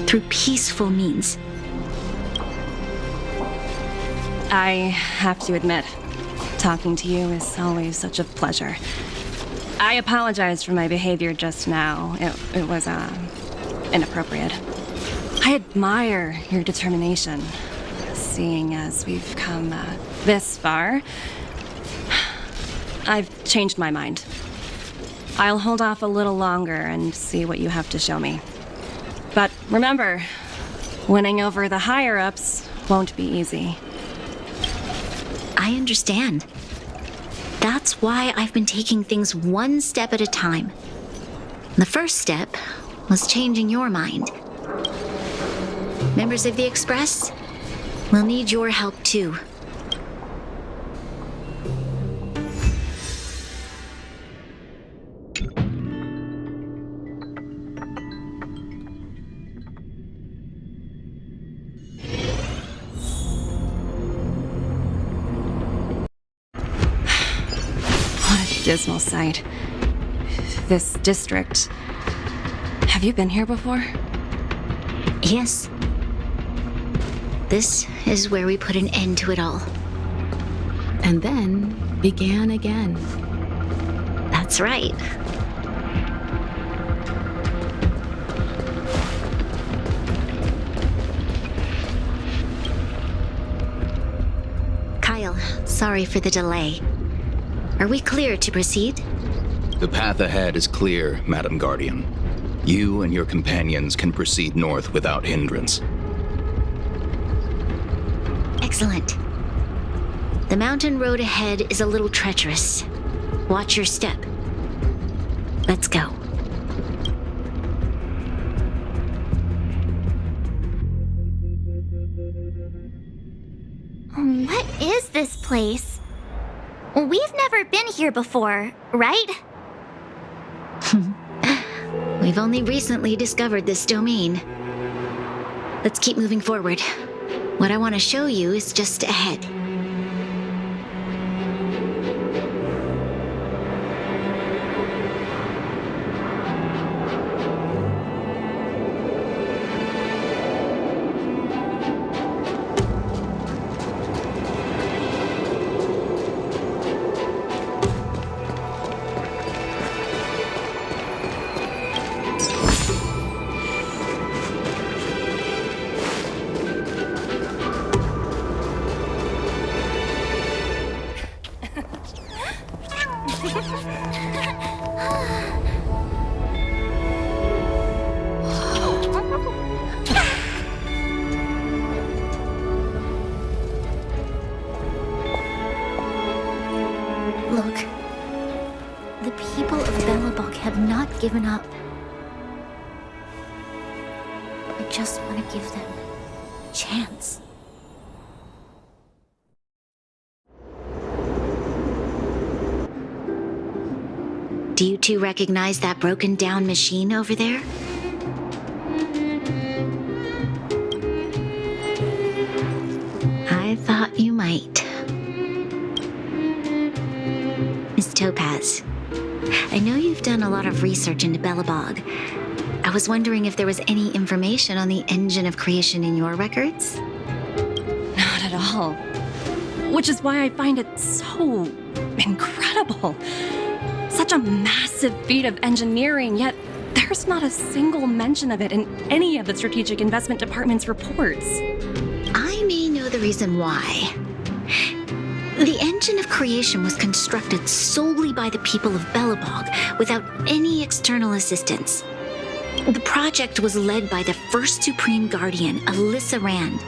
through peaceful means. I have to admit, talking to you is always such a pleasure. I apologize for my behavior just now. It was, inappropriate. I admire your determination, seeing as we've come, this far. I've changed my mind. I'll hold off a little longer and see what you have to show me. But remember, winning over the higher-ups won't be easy. I understand. That's why I've been taking things one step at a time. The first step was changing your mind. Members of the Express, we'll need your help too. Dismal sight. This district. Have you been here before? Yes. This is where we put an end to it all. And then began again. That's right. Kyle, sorry for the delay. Are we clear to proceed? The path ahead is clear, Madam Guardian. You and your companions can proceed north without hindrance. Excellent. The mountain road ahead is a little treacherous. Watch your step. Let's go. What is this place? We've never been here before, right? We've only recently discovered this domain. Let's keep moving forward. What I want to show you is just ahead. Look, the people of Belobog have not given up. I just want to give them a chance. Do you two recognize that broken down machine over there? I thought you might. Miss Topaz, I know you've done a lot of research into Belobog. I was wondering if there was any information on the engine of creation in your records? Not at all. Which is why I find it so incredible. Such a massive feat of engineering, yet there's not a single mention of it in any of the Strategic Investment Department's reports. I may know the reason why. The engine of creation was constructed solely by the people of Belobog without any external assistance. The project was led by the first Supreme Guardian, Alyssa Rand.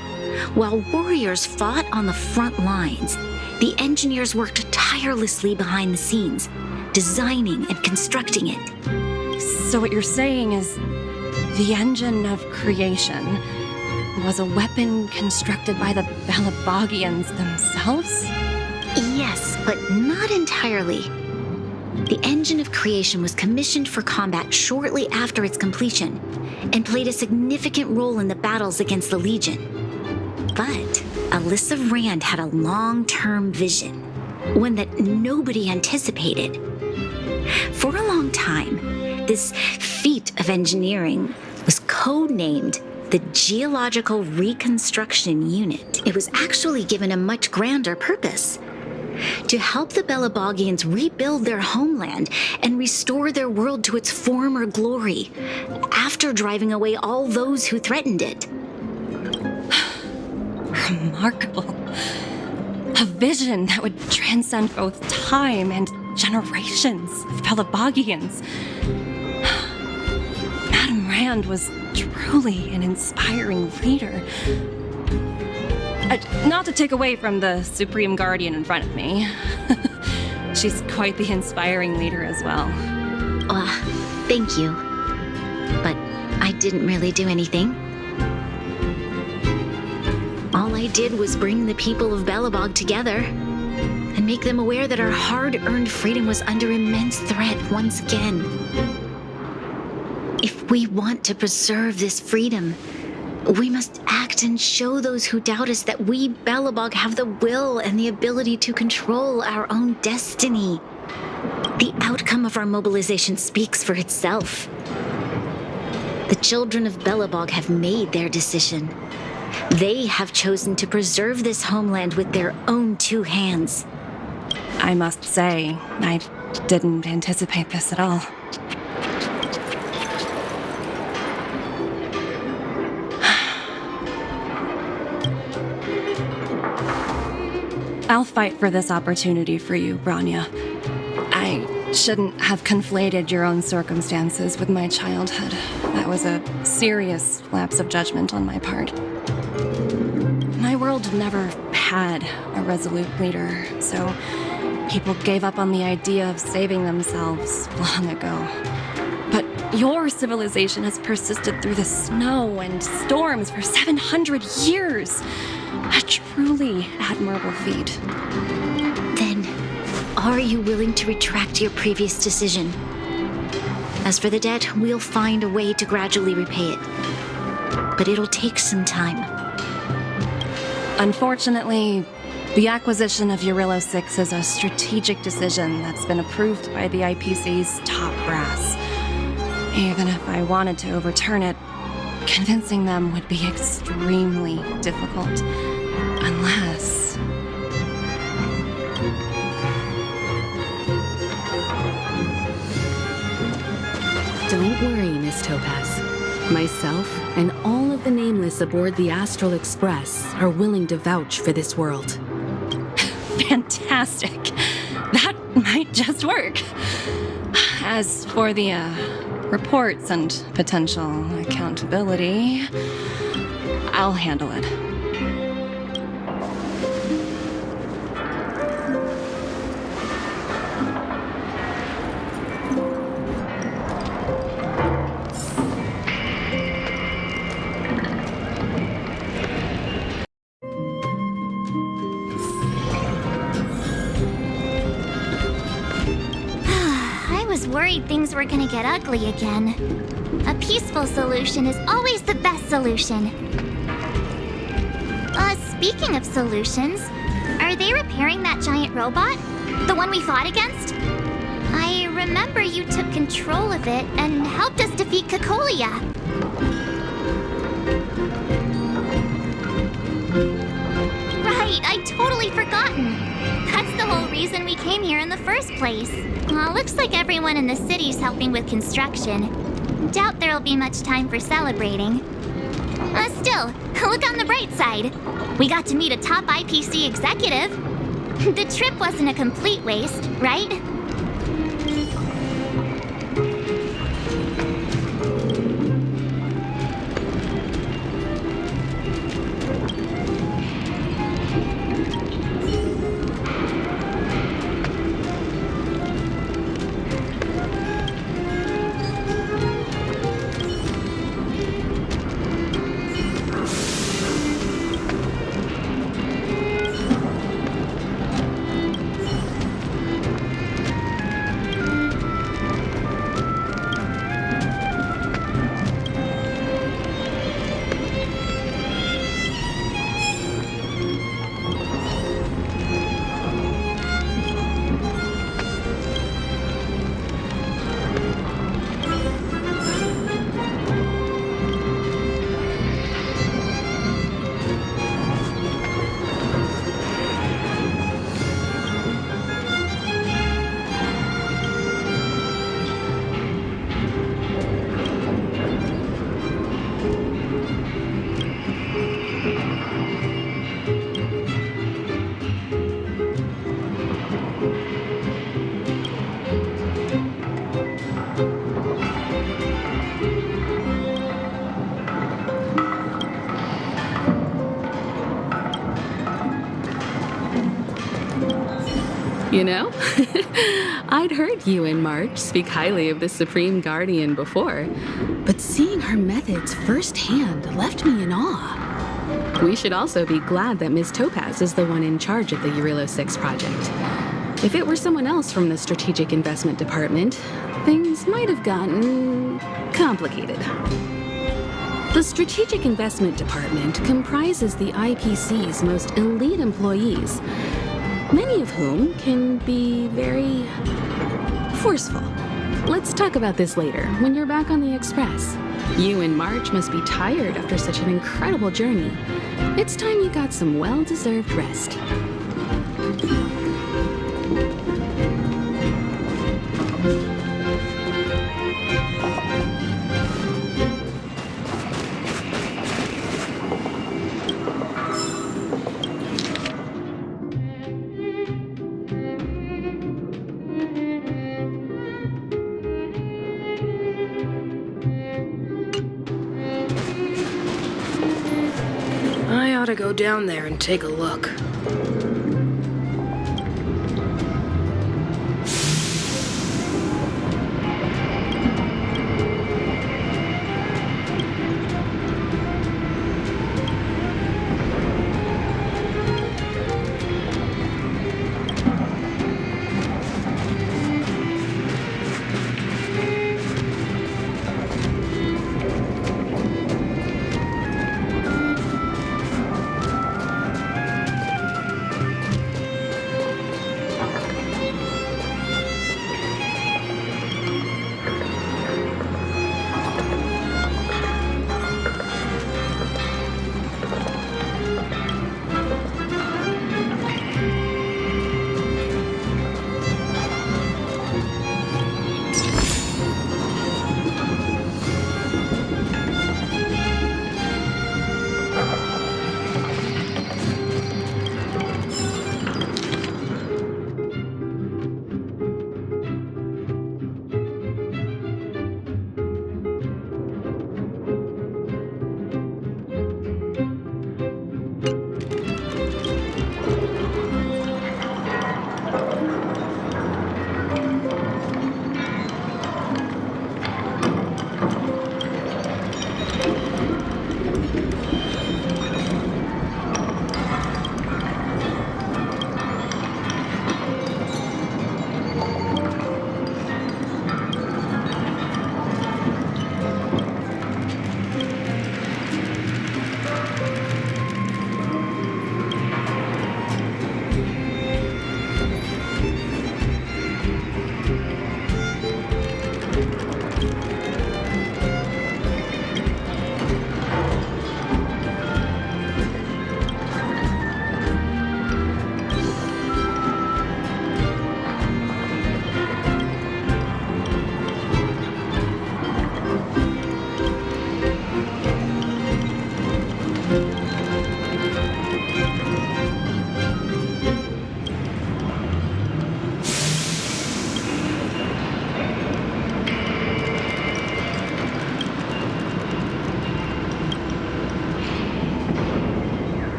While warriors fought on the front lines, the engineers worked tirelessly behind the scenes, designing and constructing it. So what you're saying is the engine of creation was a weapon constructed by the Belabogians themselves? Yes, but not entirely. The engine of creation was commissioned for combat shortly after its completion and played a significant role in the battles against the Legion. But Alyssa Rand had a long-term vision, one that nobody anticipated. For a long time, this feat of engineering was codenamed the Geological Reconstruction Unit. It was actually given a much grander purpose: to help the Belabogians rebuild their homeland and restore their world to its former glory, after driving away all those who threatened it. Remarkable. A vision that would transcend both time and generations of Belabogians. Madame Rand was truly an inspiring leader. Not to take away from the Supreme Guardian in front of me. She's quite the inspiring leader as well. Thank you. But I didn't really do anything. All I did was bring the people of Belobog together and make them aware that our hard-earned freedom was under immense threat once again. If we want to preserve this freedom, we must act and show those who doubt us that we, Belobog, have the will and the ability to control our own destiny. The outcome of our mobilization speaks for itself. The children of Belobog have made their decision. They have chosen to preserve this homeland with their own two hands. I must say, I didn't anticipate this at all. I'll fight for this opportunity for you, Branya. I shouldn't have conflated your own circumstances with my childhood. That was a serious lapse of judgment on my part. My world never had a resolute leader, so people gave up on the idea of saving themselves long ago. But your civilization has persisted through the snow and storms for 700 years. A truly admirable feat. Then, are you willing to retract your previous decision? As for the debt, we'll find a way to gradually repay it. But it'll take some time. Unfortunately, the acquisition of Urilla 6 is a strategic decision that's been approved by the IPC's top brass. Even if I wanted to overturn it, convincing them would be extremely difficult. Unless... Don't worry, Miss Topaz. Myself and all of the nameless aboard the Astral Express are willing to vouch for this world. Fantastic. That might just work. As for the reports and potential accountability, I'll handle it. Worried things were gonna get ugly again. A peaceful solution is always the best solution. Speaking of solutions, are they repairing that giant robot? The one we fought against? I remember you took control of it and helped us defeat Kakolia. right, I'd totally forgotten. That's the whole reason we came here in the first place. Looks like everyone in the city's helping with construction. Doubt there'll be much time for celebrating. Still, look on the bright side. We got to meet a top IPC executive. The trip wasn't a complete waste, right? You know, I'd heard you and March speak highly of the Supreme Guardian before, but seeing her methods firsthand left me in awe. We should also be glad that Ms. Topaz is the one in charge of the Eurilo 6 project. If it were someone else from the Strategic Investment Department, things might have gotten complicated. The Strategic Investment Department comprises the IPC's most elite employees, many of whom can be very forceful. Let's talk about this later, when you're back on the Express. You and March must be tired after such an incredible journey. It's time you got some well-deserved rest. I ought to go down there and take a look.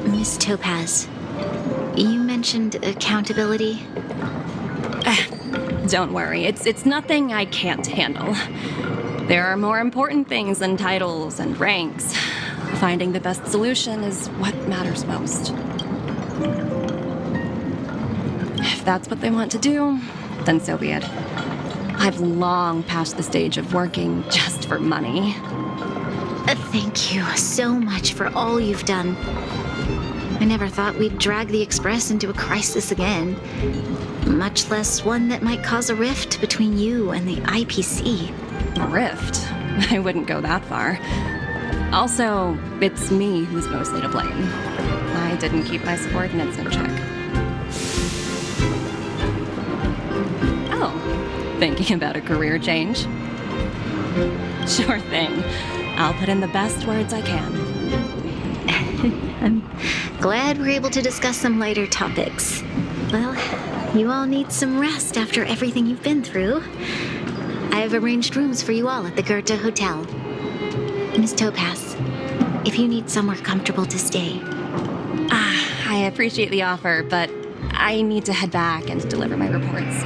Miss Topaz, you mentioned accountability. Don't worry, it's nothing I can't handle. There are more important things than titles and ranks. Finding the best solution is what matters most. If that's what they want to do, then so be it. I've long passed the stage of working just for money. Thank you so much for all you've done. I never thought we'd drag the Express into a crisis again, much less one that might cause a rift between you and the IPC. A rift? I wouldn't go that far. Also, it's me who's mostly to blame. I didn't keep my subordinates in check. Oh, thinking about a career change? Sure thing. I'll put in the best words I can. I'm glad we're able to discuss some lighter topics. Well, you all need some rest after everything you've been through. I've arranged rooms for you all at the Goethe Hotel. Miss Topaz, if you need somewhere comfortable to stay. I appreciate the offer, but I need to head back and deliver my reports.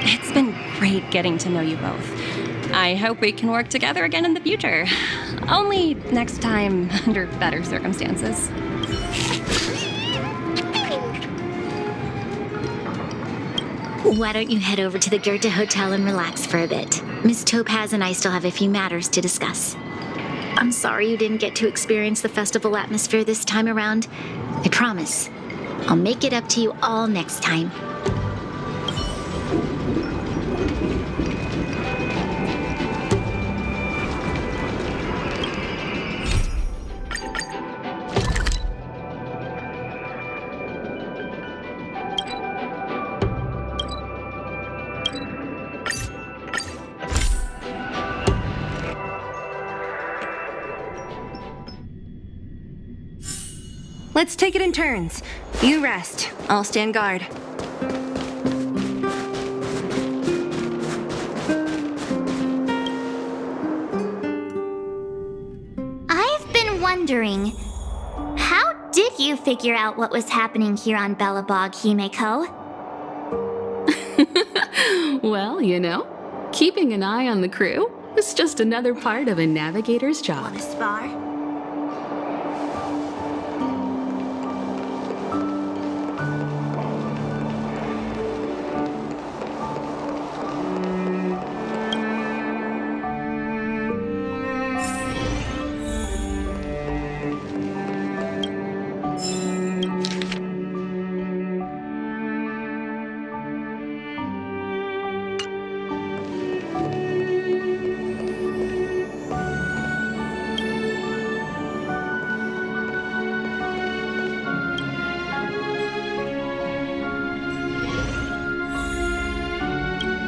It's been great getting to know you both. I hope we can work together again in the future. Only next time under better circumstances. Why don't you head over to the Goethe Hotel and relax for a bit? Miss Topaz and I still have a few matters to discuss. I'm sorry you didn't get to experience the festival atmosphere this time around. I promise, I'll make it up to you all next time. Let's take it in turns. You rest. I'll stand guard. I've been wondering, how did you figure out what was happening here on Belobog, Himeko? Well, you know, keeping an eye on the crew is just another part of a navigator's job. Want to spar?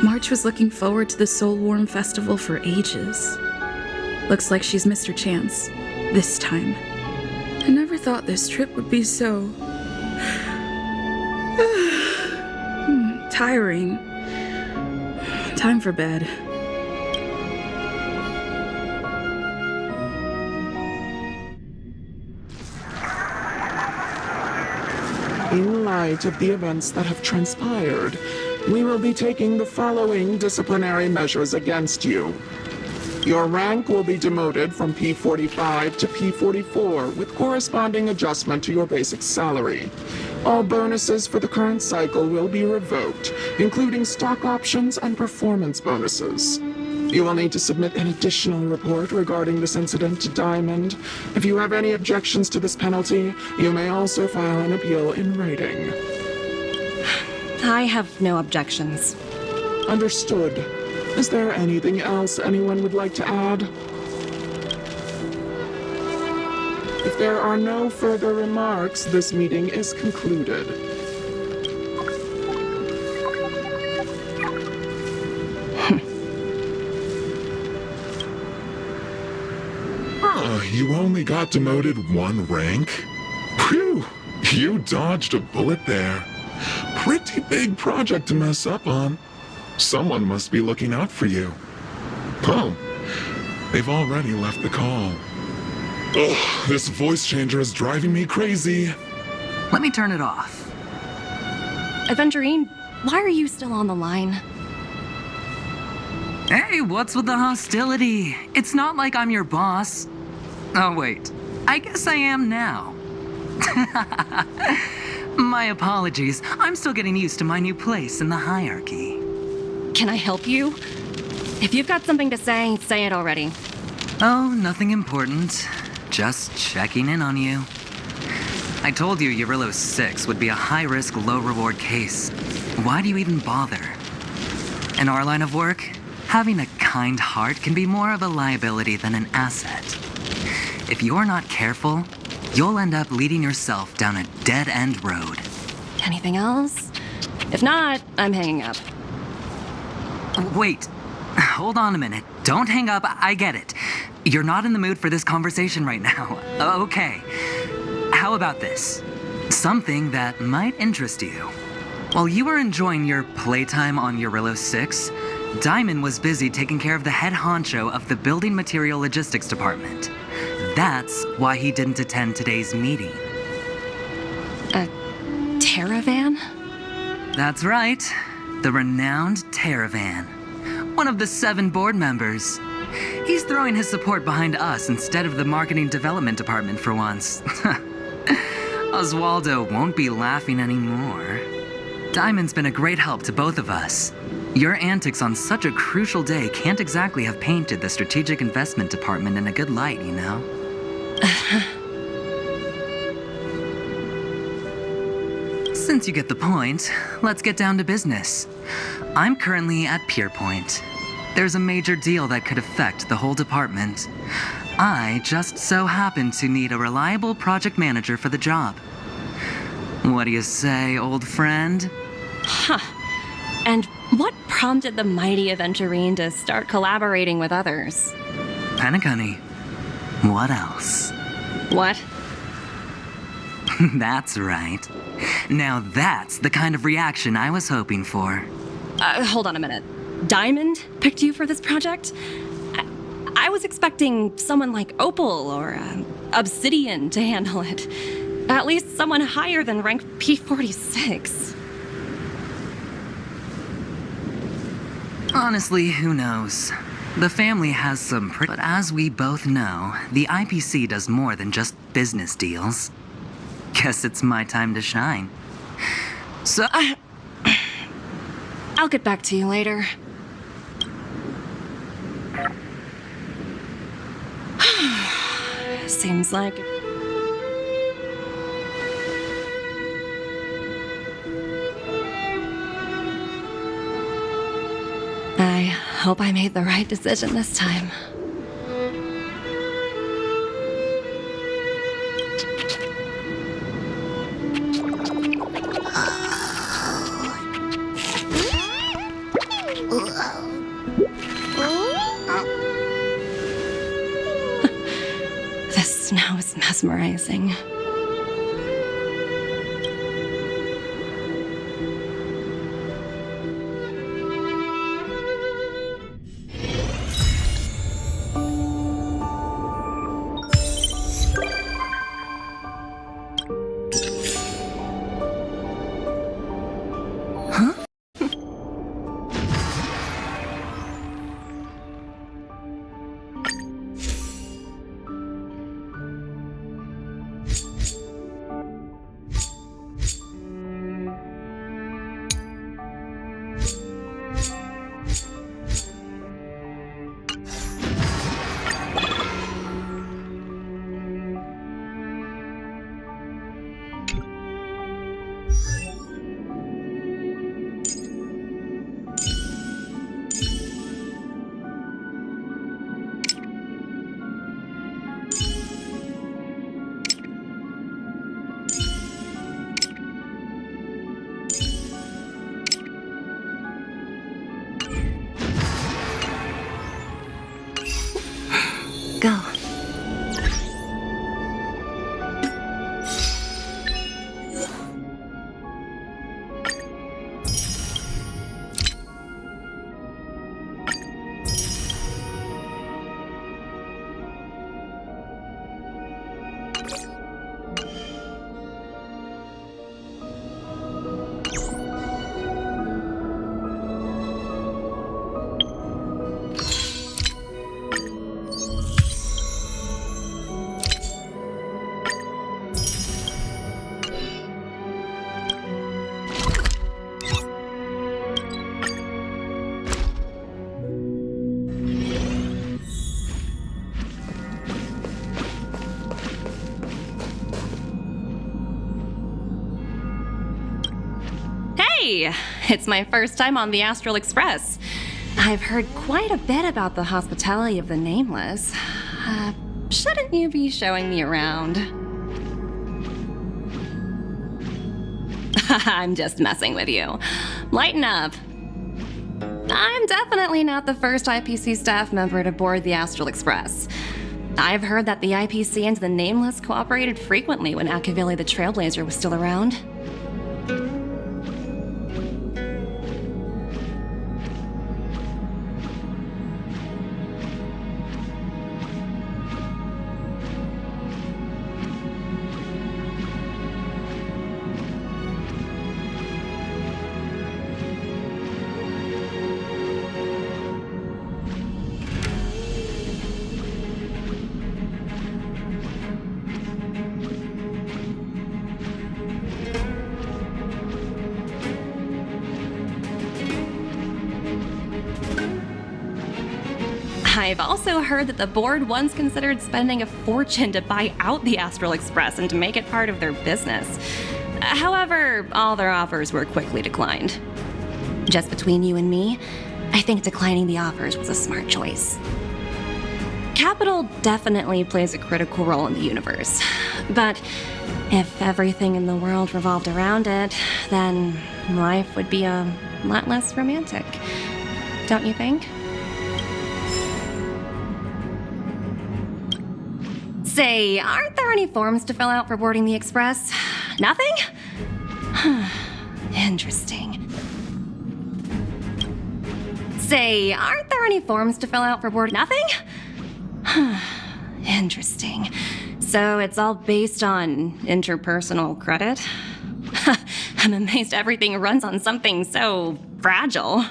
March was looking forward to the Soul Warm Festival for ages. Looks like she's missed her chance. This time. I never thought this trip would be so... tiring. Time for bed. In light of the events that have transpired, we will be taking the following disciplinary measures against you. Your rank will be demoted from P45 to P44 with corresponding adjustment to your basic salary. All bonuses for the current cycle will be revoked, including stock options and performance bonuses. You will need to submit an additional report regarding this incident to Diamond. If you have any objections to this penalty, you may also file an appeal in writing. I have no objections. Understood. Is there anything else anyone would like to add? If there are no further remarks, this meeting is concluded. You only got demoted one rank? Phew, you dodged a bullet there. Pretty big project to mess up on. Someone must be looking out for you. Oh, they've already left the call. Ugh, this voice changer is driving me crazy. Let me turn it off. Aventurine, why are you still on the line? Hey, what's with the hostility? It's not like I'm your boss. Oh, wait. I guess I am now. My apologies. I'm still getting used to my new place in the hierarchy. Can I help you? If you've got something to say it already. Oh, nothing important. Just checking in on you. I told you Eurillo 6 would be a high-risk, low-reward case. Why do you even bother? In our line of work, having a kind heart can be more of a liability than an asset. If you're not careful, you'll end up leading yourself down a dead-end road. Anything else? If not, I'm hanging up. Wait. Hold on a minute. Don't hang up. I get it. You're not in the mood for this conversation right now. Okay. how about this? Something that might interest you. While you were enjoying your playtime on Eurillo 6, Diamond was busy taking care of the head honcho of the Building Material Logistics Department. That's why he didn't attend today's meeting. A Terravan? That's right. The renowned Terravan. One of the 7 board members. He's throwing his support behind us instead of the Marketing Development Department for once. Oswaldo won't be laughing anymore. Diamond's been a great help to both of us. Your antics on such a crucial day can't exactly have painted the Strategic Investment Department in a good light, you know? Since you get the point, let's get down to business. I'm currently at Pier Point. There's a major deal that could affect the whole department. I just so happen to need a reliable project manager for the job. What do you say, old friend? Huh. And what prompted the mighty Aventurine to start collaborating with others? Penacony. What else? What? That's right. Now that's the kind of reaction I was hoping for. Hold on a minute. Diamond picked you for this project? I was expecting someone like Opal or Obsidian to handle it. At least someone higher than rank P46. Honestly, who knows? The family has some but as we both know, the IPC does more than just business deals. Guess it's my time to shine. So... I'll get back to you later. Seems like... I hope I made the right decision this time. The snow is mesmerizing. Go. It's my first time on the Astral Express. I've heard quite a bit about the hospitality of the Nameless. Shouldn't you be showing me around? I'm just messing with you. Lighten up. I'm definitely not the first IPC staff member to board the Astral Express. I've heard that the IPC and the Nameless cooperated frequently when Akavili the Trailblazer was still around. I've also heard that the board once considered spending a fortune to buy out the Astral Express and to make it part of their business. However, all their offers were quickly declined. Just between you and me, I think declining the offers was a smart choice. Capital definitely plays a critical role in the universe, but if everything in the world revolved around it, then life would be a lot less romantic. Don't you think? Say, aren't there any forms to fill out for boarding the Express? Nothing? Interesting. Say, aren't there any forms to fill out for board? Nothing? Interesting. So it's all based on interpersonal credit? I'm amazed everything runs on something so fragile.